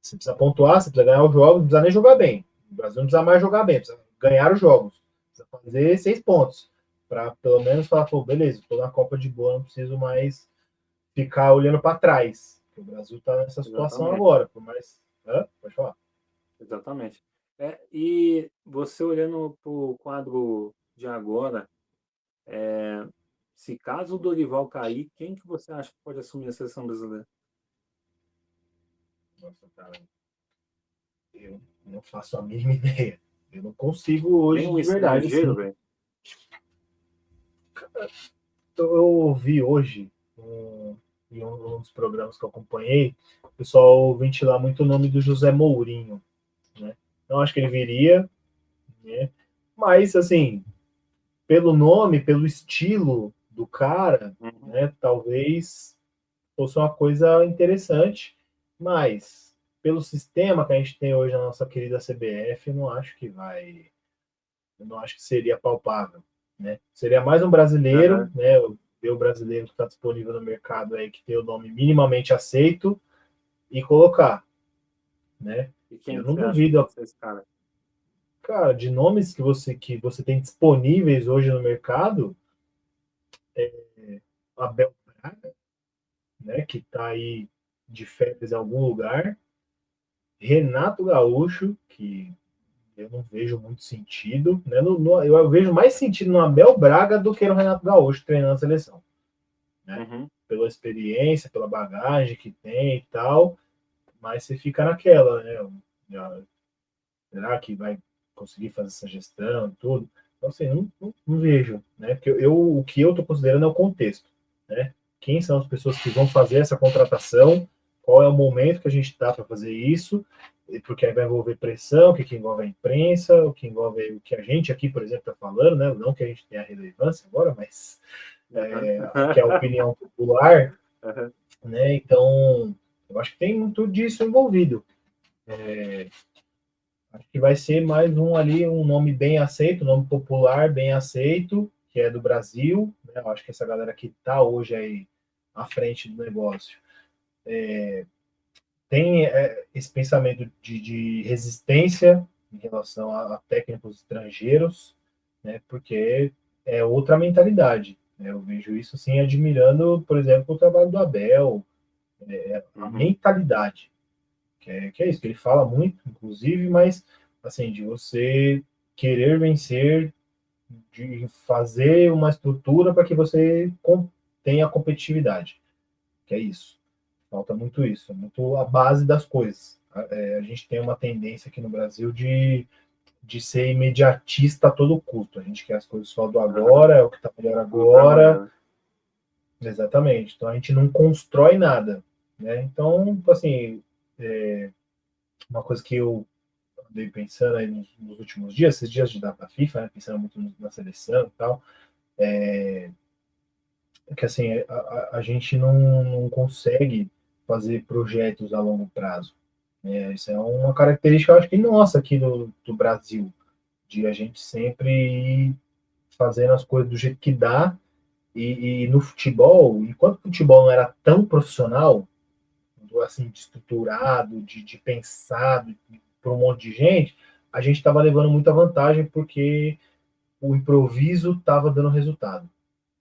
você precisa pontuar, você precisa ganhar os jogos, não precisa nem jogar bem. O Brasil não precisa mais jogar bem, precisa ganhar os jogos. Precisa fazer 6 pontos. Para pelo menos falar, pô, beleza, estou na Copa de Boa, não preciso mais ficar olhando para trás. O Brasil está nessa situação Exatamente. agora, por mais. Pode falar. Exatamente. E você olhando para o quadro de agora, se caso o Dorival cair, quem que você acha que pode assumir a seleção brasileira? Nossa, cara, eu não faço a mínima ideia. Eu não consigo Nem hoje, um de verdade, estrangeiro, assim. velho? Eu ouvi hoje, em um dos programas que eu acompanhei, o pessoal ventilar muito o nome do José Mourinho, né? Não acho que ele viria, né? Mas, assim, pelo nome, pelo estilo do cara, Uhum. né? Talvez fosse uma coisa interessante, mas pelo sistema que a gente tem hoje na nossa querida CBF, eu não acho que seria palpável, né? Seria mais um brasileiro, Uhum. né? O brasileiro que está disponível no mercado aí, que tem o nome minimamente aceito, e colocar, né? E Eu quem que não você acha que duvido, pode ser esse cara? cara, de nomes que você tem disponíveis hoje no mercado, Abel Braga, né? Que está aí de férias em algum lugar, Renato Gaúcho, que eu não vejo muito sentido, né? Eu vejo mais sentido no Abel Braga do que no Renato Gaúcho treinando a seleção, né? Uhum. Pela experiência, pela bagagem que tem e tal, mas você fica naquela, né? Será que vai conseguir fazer essa gestão e tudo. Então, assim, não vejo, né? Porque o que eu estou considerando é o contexto, né? Quem são as pessoas que vão fazer essa contratação, qual é o momento que a gente está para fazer isso, porque aí vai envolver pressão, o que envolve a imprensa, o que envolve o que a gente aqui, por exemplo, está falando, né? Não que a gente tenha relevância agora, mas que é a opinião popular, né? Então, eu acho que tem muito disso envolvido. Acho que vai ser mais um ali, um nome bem aceito, um nome popular bem aceito, que é do Brasil, né? Eu acho que essa galera que está hoje aí à frente do negócio tem esse pensamento de resistência em relação a técnicos estrangeiros, né? Porque é outra mentalidade, né? Eu vejo isso assim, admirando, por exemplo, o trabalho do Abel, a mentalidade, que é isso, que ele fala muito, inclusive, mas assim, de você querer vencer, de fazer uma estrutura para que você tenha competitividade, que é isso. Falta muito isso, é muito a base das coisas. A gente tem uma tendência aqui no Brasil de ser imediatista a todo custo. A gente quer as coisas só do agora, é o que está melhor agora. Exatamente. Então a gente não constrói nada, né? Então, assim, uma coisa que eu andei pensando aí nos últimos dias, esses dias de data FIFA, né, pensando muito na seleção e tal, é que assim, a gente não consegue fazer projetos a longo prazo. Isso é uma característica, eu acho que nossa aqui do Brasil, de a gente sempre ir fazendo as coisas do jeito que dá, e no futebol, enquanto o futebol não era tão profissional, assim, de estruturado, de pensado para um monte de gente, a gente estava levando muita vantagem porque o improviso estava dando resultado,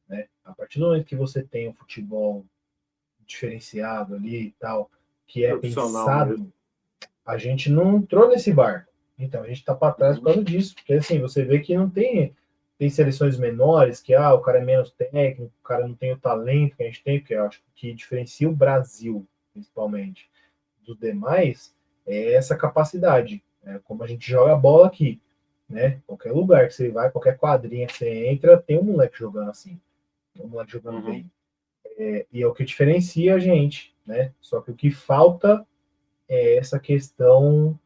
né? A partir do momento que você tem um futebol diferenciado ali e tal, que é pensado, mesmo, a gente não entrou nesse barco. Então a gente está para trás por causa disso, porque assim, você vê que não tem seleções menores que o cara é menos técnico, o cara não tem o talento que a gente tem, porque eu acho que diferencia o Brasil, principalmente, dos demais, é essa capacidade, né? Como a gente joga a bola aqui, né? Qualquer lugar que você vai, qualquer quadrinha que você entra, tem um moleque jogando assim, tem um moleque jogando bem. E é o que diferencia a gente, né? Só que o que falta é essa questão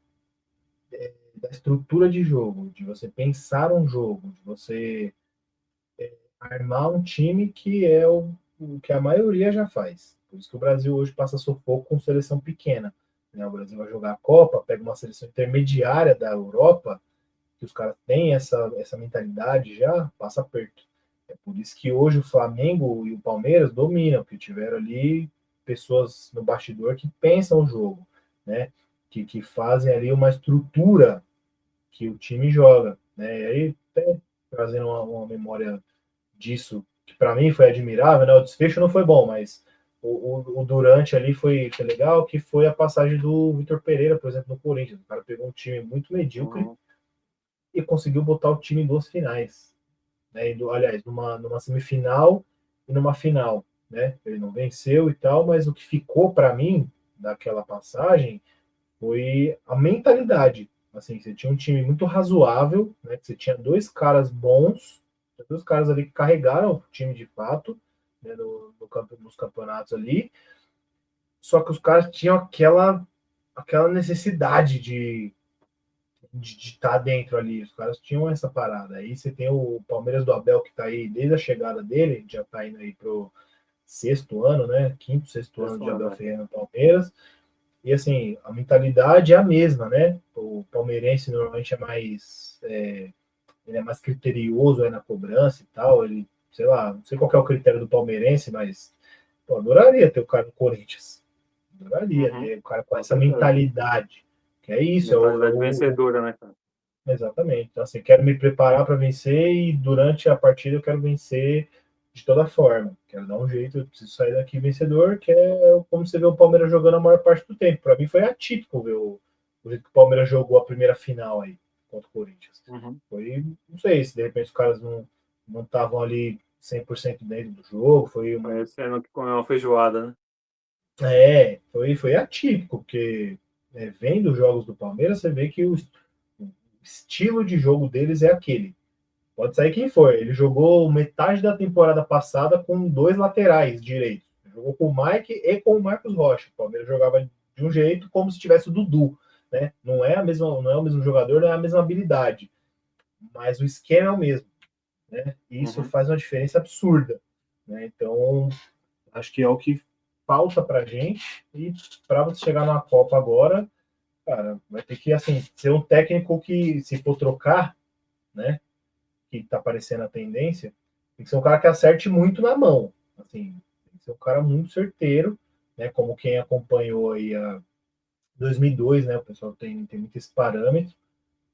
da estrutura de jogo, de você pensar um jogo, de você armar um time que é o que a maioria já faz. Por isso que o Brasil hoje passa sufoco com seleção pequena, né? O Brasil vai jogar a Copa, pega uma seleção intermediária da Europa, que os caras têm essa mentalidade já, passa perto. É por isso que hoje o Flamengo e o Palmeiras dominam, porque tiveram ali pessoas no bastidor que pensam o jogo, né? Que fazem ali uma estrutura que o time joga, né? E aí, até trazendo uma memória disso, que para mim foi admirável, né? O desfecho não foi bom, mas o durante ali foi legal, que foi a passagem do Vitor Pereira, por exemplo, no Corinthians. O cara pegou um time muito medíocre e conseguiu botar o time em duas finais, né? Aliás, numa semifinal e numa final, né? Ele não venceu e tal, mas o que ficou para mim daquela passagem foi a mentalidade. Assim, você tinha um time muito razoável, né? Você tinha dois caras bons, dois caras ali que carregaram o time de fato, né? Nos campeonatos ali. Só que os caras tinham aquela necessidade de estar dentro ali. Os caras tinham essa parada. Aí você tem o Palmeiras do Abel, que está aí desde a chegada dele, já está indo aí pro sexto ano, né? Quinto, sexto ano de Abel Ferreira no Palmeiras. E assim, a mentalidade é a mesma, né? O palmeirense normalmente é mais. Ele é mais criterioso na cobrança e tal. Ele, sei lá, não sei qual é o critério do palmeirense, mas pô, adoraria ter o cara no Corinthians. Adoraria ter o cara com essa mentalidade. Que é isso, mentalidade vencedora, né, cara? Exatamente. Então, assim, quero me preparar para vencer e durante a partida eu quero vencer de toda forma. Quero dar um jeito, eu preciso sair daqui vencedor, que é como você vê o Palmeiras jogando a maior parte do tempo. Para mim foi atípico ver o jeito que o Palmeiras jogou a primeira final aí contra o Corinthians. Foi, não sei se de repente os caras não estavam ali 100% dentro do jogo. Foi parecendo que comeu uma feijoada, né? Foi atípico, porque vendo os jogos do Palmeiras, você vê que o estilo de jogo deles é aquele. Pode sair quem for. Ele jogou metade da temporada passada com 2 laterais direitos. Jogou com o Mike e com o Marcos Rocha. O Palmeiras jogava de um jeito como se tivesse o Dudu, né? Não é o mesmo jogador, não é a mesma habilidade, mas o esquema é o mesmo, né? E isso faz uma diferença absurda, né? Então, acho que é o que falta pra gente, e para você chegar na Copa agora, cara, vai ter que, assim, ser um técnico que, se for trocar, né, que tá aparecendo a tendência, tem que ser um cara que acerte muito na mão, assim, tem que ser um cara muito certeiro, né, como quem acompanhou aí a 2002, né, o pessoal tem muito esse parâmetro,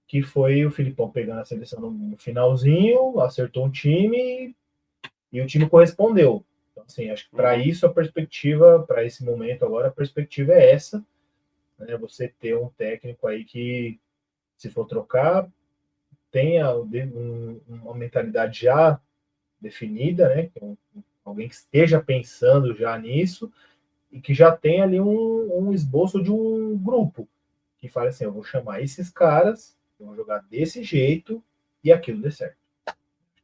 que foi o Filipão pegando a seleção no finalzinho, acertou um time e o time correspondeu. Então, assim, acho que para isso a perspectiva, para esse momento agora, a perspectiva é essa, né? Você ter um técnico aí que, se for trocar, tenha uma mentalidade já definida, né? Alguém que esteja pensando já nisso e que já tenha ali um esboço de um grupo que fale assim, eu vou chamar esses caras, vão jogar desse jeito e aquilo dê certo.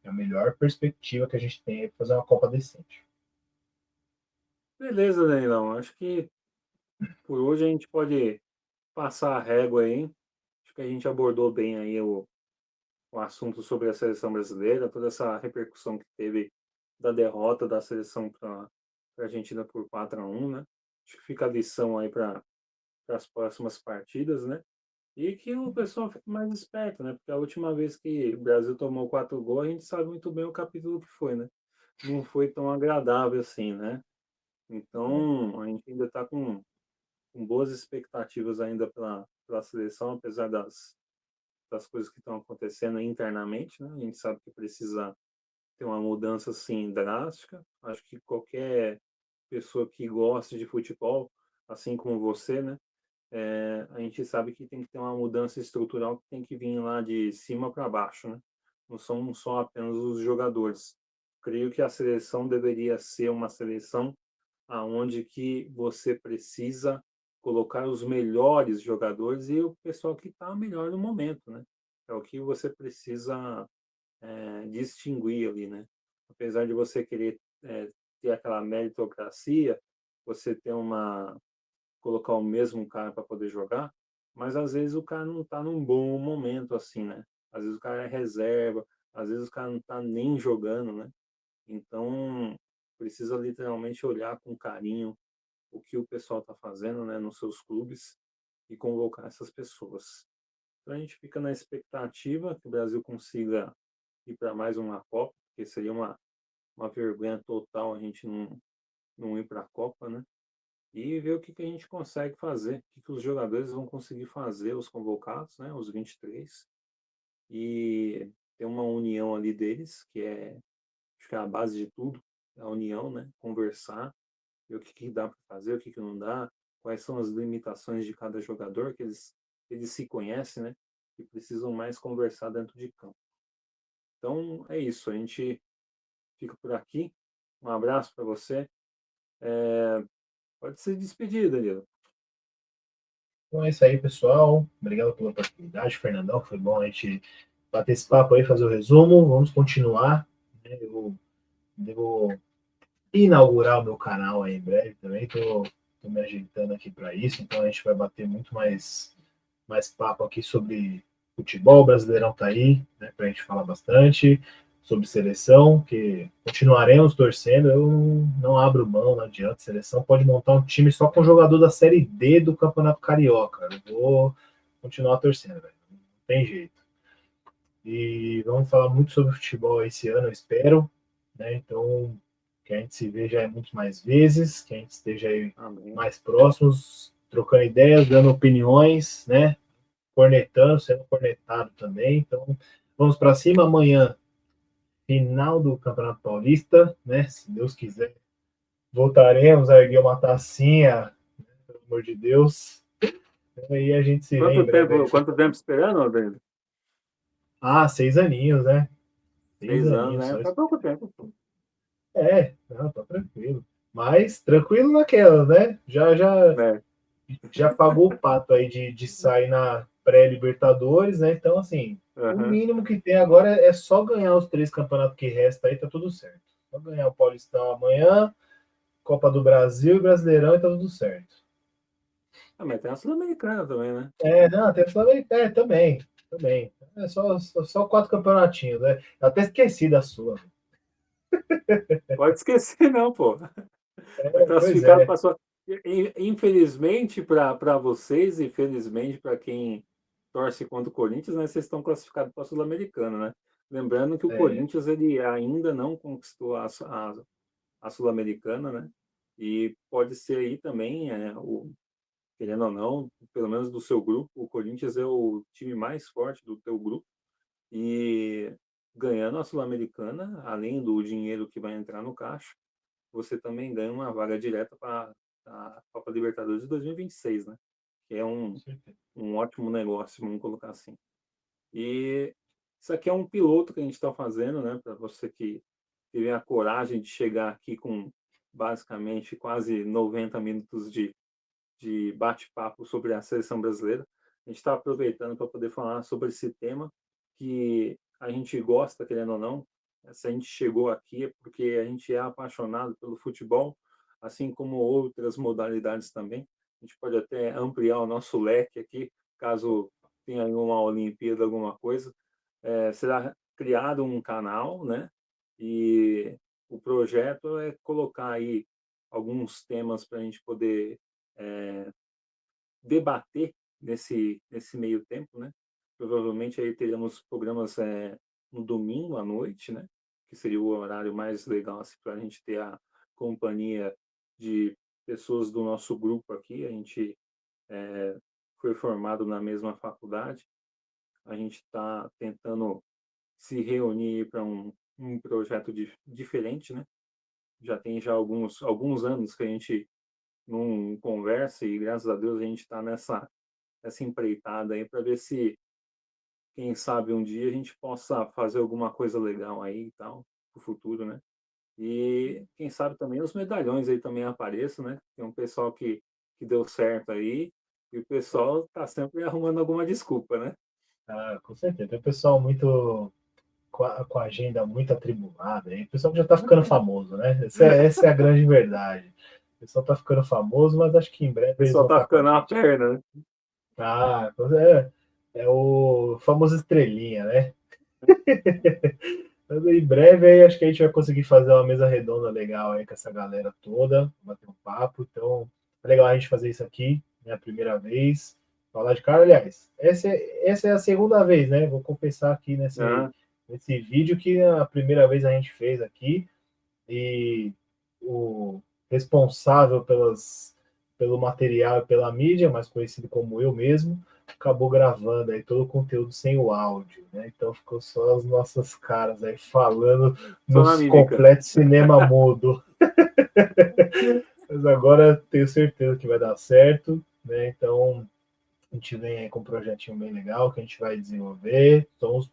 É a melhor perspectiva que a gente tem para fazer uma Copa decente. Beleza, Danilão. Acho que por hoje a gente pode passar a régua aí. Acho que a gente abordou bem aí o assunto sobre a seleção brasileira, toda essa repercussão que teve da derrota da seleção para a Argentina por 4-1, né? Acho que fica a lição aí para as próximas partidas, né? E que o pessoal fique mais esperto, né? Porque a última vez que o Brasil tomou 4 gols, a gente sabe muito bem o capítulo que foi, né? Não foi tão agradável assim, né? Então, a gente ainda está com boas expectativas ainda pela seleção, apesar das coisas que estão acontecendo internamente, né? A gente sabe que precisa ter uma mudança assim drástica. Acho que qualquer pessoa que goste de futebol, assim como você, né? A gente sabe que tem que ter uma mudança estrutural que tem que vir lá de cima para baixo, né? Não são só apenas os jogadores. Creio que a seleção deveria ser uma seleção aonde que você precisa colocar os melhores jogadores e o pessoal que está melhor no momento, né? É o que você precisa distinguir ali, né? Apesar de você querer ter aquela meritocracia, você ter colocar o mesmo cara para poder jogar, mas às vezes o cara não está num bom momento assim, né? Às vezes o cara é reserva, às vezes o cara não está nem jogando, né? Então precisa literalmente olhar com carinho o que o pessoal está fazendo, né, nos seus clubes e convocar essas pessoas. Então a gente fica na expectativa que o Brasil consiga ir para mais uma Copa, porque seria uma vergonha total a gente não ir para a Copa, né? E ver o que a gente consegue fazer, o que os jogadores vão conseguir fazer, os convocados, né, os 23, e ter uma união ali deles, acho que é a base de tudo, a união, né? Conversar, ver o que dá para fazer, o que não dá, quais são as limitações de cada jogador, que eles se conhecem, né? E precisam mais conversar dentro de campo. Então é isso, a gente fica por aqui. Um abraço para você. Pode ser despedida, Danilo. Então é isso aí, pessoal. Obrigado pela oportunidade, Fernandão. Foi bom a gente bater esse papo aí, fazer o resumo. Vamos continuar, né? Eu devo inaugurar o meu canal aí em breve também. Estou me ajeitando aqui para isso. Então a gente vai bater muito mais papo aqui sobre futebol. O Brasileirão tá aí, né, para a gente falar bastante sobre seleção, que continuaremos torcendo. Eu não abro mão, não adianta. Seleção pode montar um time só com jogador da Série D do Campeonato Carioca. Eu vou continuar torcendo, velho. Não tem jeito. E vamos falar muito sobre futebol esse ano, eu espero, né? Então, que a gente se veja muito mais vezes, que a gente esteja aí mais próximos, trocando ideias, dando opiniões, né? Cornetando, sendo cornetado também. Então, vamos para cima amanhã, final do Campeonato Paulista, né? Se Deus quiser, voltaremos a erguer uma tacinha, né? Pelo amor de Deus. E aí a gente se vê em breve. Quanto tempo esperando, Danilo? 6 aninhos, né? 6 6 anos, aninhos né? só. Faz pouco tempo. Não, tá tranquilo. Mas tranquilo naquela, né? Já É. pagou o pato aí de sair pré-Libertadores, né? Então, assim, o Aham. mínimo que tem agora é só ganhar os 3 campeonatos que restam aí, tá tudo certo. Só ganhar o Paulistão amanhã, Copa do Brasil e Brasileirão e tá tudo certo. Ah, mas tem a Sul-Americana também, né? Não, tem a Sul-Americana também. É só 4 campeonatinhos, né? Eu até esqueci da Sula. Pode esquecer, não, pô. Tá Pois classificado é, para sua. Infelizmente para vocês e felizmente para quem torce contra o Corinthians, né, vocês estão classificados para a Sul-Americana, né? Lembrando que o é, Corinthians ele ainda não conquistou a Sul-Americana, né? E pode ser aí também, querendo ou não, pelo menos do seu grupo, o Corinthians é o time mais forte do teu grupo e ganhando a Sul-Americana, além do dinheiro que vai entrar no caixa, você também ganha uma vaga direta para a Copa Libertadores de 2026, né? Que é com certeza. um ótimo negócio, vamos colocar assim. E isso aqui é um piloto que a gente está fazendo, né? Para você que teve a coragem de chegar aqui com basicamente quase 90 minutos de bate-papo sobre a seleção brasileira. A gente está aproveitando para poder falar sobre esse tema que a gente gosta, querendo ou não. Se a gente chegou aqui é porque a gente é apaixonado pelo futebol, assim como outras modalidades também. A gente pode até ampliar o nosso leque aqui, caso tenha uma Olimpíada, alguma coisa. Será criado um canal, né? E o projeto é colocar aí alguns temas para a gente poder é, debater nesse meio tempo, né? Provavelmente aí teremos programas no domingo à noite, né? Que seria o horário mais legal assim, para a gente ter a companhia de pessoas do nosso grupo aqui. A gente foi formado na mesma faculdade. A gente está tentando se reunir para um projeto diferente, né? Já tem já alguns anos que a gente não conversa e graças a Deus a gente está nessa empreitada aí para ver se, quem sabe, um dia a gente possa fazer alguma coisa legal aí e tal, pro futuro, né? E quem sabe também os medalhões aí também apareçam, né? Tem um pessoal que deu certo aí e o pessoal tá sempre arrumando alguma desculpa, né? Ah, com certeza. Tem um pessoal muito com a agenda muito atribulada, aí. O pessoal já tá ficando famoso, né? Essa é a grande verdade. O pessoal tá ficando famoso, mas acho que em O breve eles pessoal vão tá estar com a ficando na gente. perna, né? Ah, é o famoso estrelinha, né? Mas em breve aí acho que a gente vai conseguir fazer uma mesa redonda legal aí com essa galera toda, bater um papo. Então, é legal a gente fazer isso aqui, né? A primeira vez. Falar de cara, aliás, essa é a segunda vez, né? Vou confessar aqui Ah, nesse vídeo que a primeira vez a gente fez aqui e o responsável pelo material e pela mídia, mais conhecido como eu mesmo, acabou gravando aí todo o conteúdo sem o áudio, né? Então ficou só as nossas caras aí falando só na nos mímica. completo cinema mudo. Mas agora tenho certeza que vai dar certo, né? Então a gente vem aí com um projetinho bem legal que a gente vai desenvolver. Somos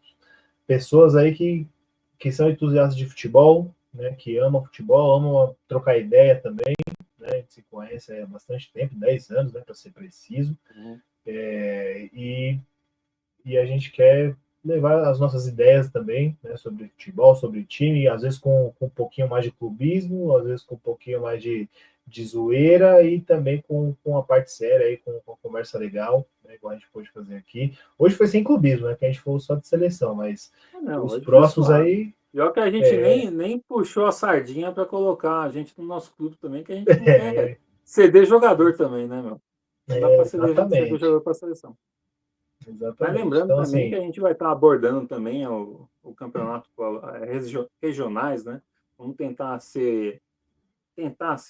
pessoas aí que são entusiastas de futebol, né? Que amam futebol, amam trocar ideia também, né? A gente se conhece há bastante tempo, 10 anos, né? Para ser preciso. Uhum. E a gente quer levar as nossas ideias também, né, sobre futebol, sobre time, às vezes com um pouquinho mais de clubismo, às vezes com um pouquinho mais de zoeira e também com a parte séria, aí, com a conversa legal, né, igual a gente pôde fazer aqui. Hoje foi sem clubismo, né, que a gente falou só de seleção, mas Ah, não, os hoje foi próximos suave. aí, Pior que a gente é, nem puxou a sardinha para colocar a gente no nosso clube também, que a gente não quer é, ceder jogador também, né, meu? Não dá para ceder exatamente, jogador para a seleção. Mas exatamente. lembrando Então, também que assim, a gente vai estar abordando também o campeonato regionais, né? Vamos tentar ser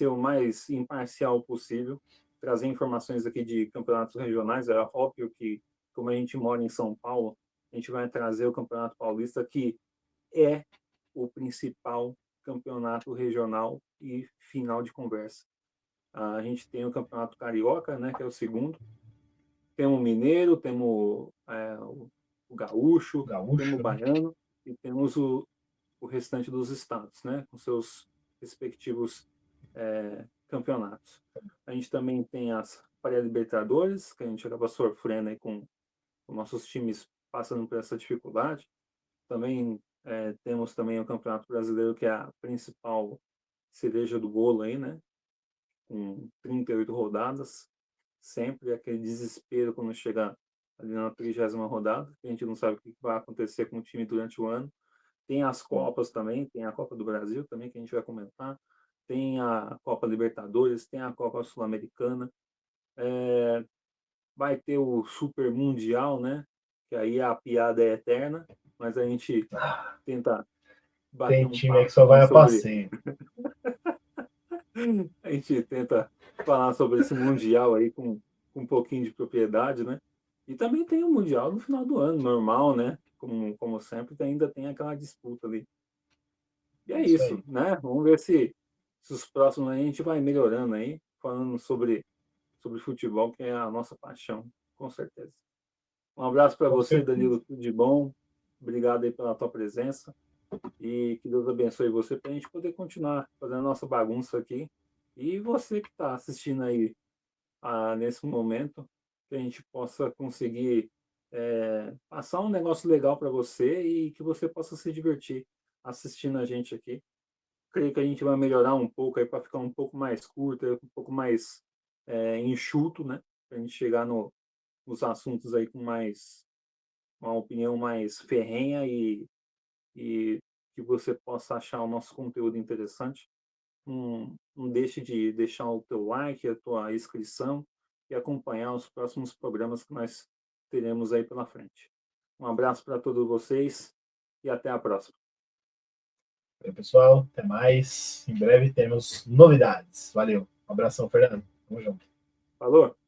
o mais imparcial possível, trazer informações aqui de campeonatos regionais. É óbvio que, como a gente mora em São Paulo, a gente vai trazer o Campeonato Paulista, que é o principal campeonato regional e final de conversa. A gente tem o Campeonato Carioca, né, que é o segundo. Temos o Mineiro, temos o Gaúcho, temos o gaúcho, né? Baiano e temos o restante dos estados, né, com seus respectivos campeonatos. A gente também tem as pré-libertadores, que a gente acaba sofrendo aí com com nossos times passando por essa dificuldade. Também temos também o Campeonato Brasileiro, que é a principal cereja do bolo aí, né? Com 38 rodadas, sempre aquele desespero quando chega ali na 30ª rodada, que a gente não sabe o que vai acontecer com o time durante o ano. Tem as Copas também, tem a Copa do Brasil também, que a gente vai comentar, tem a Copa Libertadores, tem a Copa Sul-Americana, vai ter o Super Mundial, né? Que aí a piada é eterna, mas a gente tenta bater Tem um time aí que papo só vai também a sobre. passeio. A gente tenta falar sobre esse Mundial aí com um pouquinho de propriedade, né? E também tem o Mundial no final do ano, normal, né? Como sempre, ainda tem aquela disputa ali. E é Isso isso, aí. né? Vamos ver se os próximos aí a gente vai melhorando aí, falando sobre futebol, que é a nossa paixão, com certeza. Um abraço para Com você, certeza. Danilo, tudo de bom. Obrigado aí pela tua presença. E que Deus abençoe você para a gente poder continuar fazendo a nossa bagunça aqui. E você que está assistindo aí nesse momento, que a gente possa conseguir passar um negócio legal para você e que você possa se divertir assistindo a gente aqui. Creio que a gente vai melhorar um pouco aí para ficar um pouco mais curto, um pouco mais enxuto, né? Para a gente chegar nos assuntos aí com uma opinião mais ferrenha e que você possa achar o nosso conteúdo interessante. Não deixe de deixar o teu like, a tua inscrição e acompanhar os próximos programas que nós teremos aí pela frente. Um abraço para todos vocês e até a próxima. Valeu, pessoal. Até mais. Em breve temos novidades. Valeu. Um abração, Fernando. Tamo junto. Falou!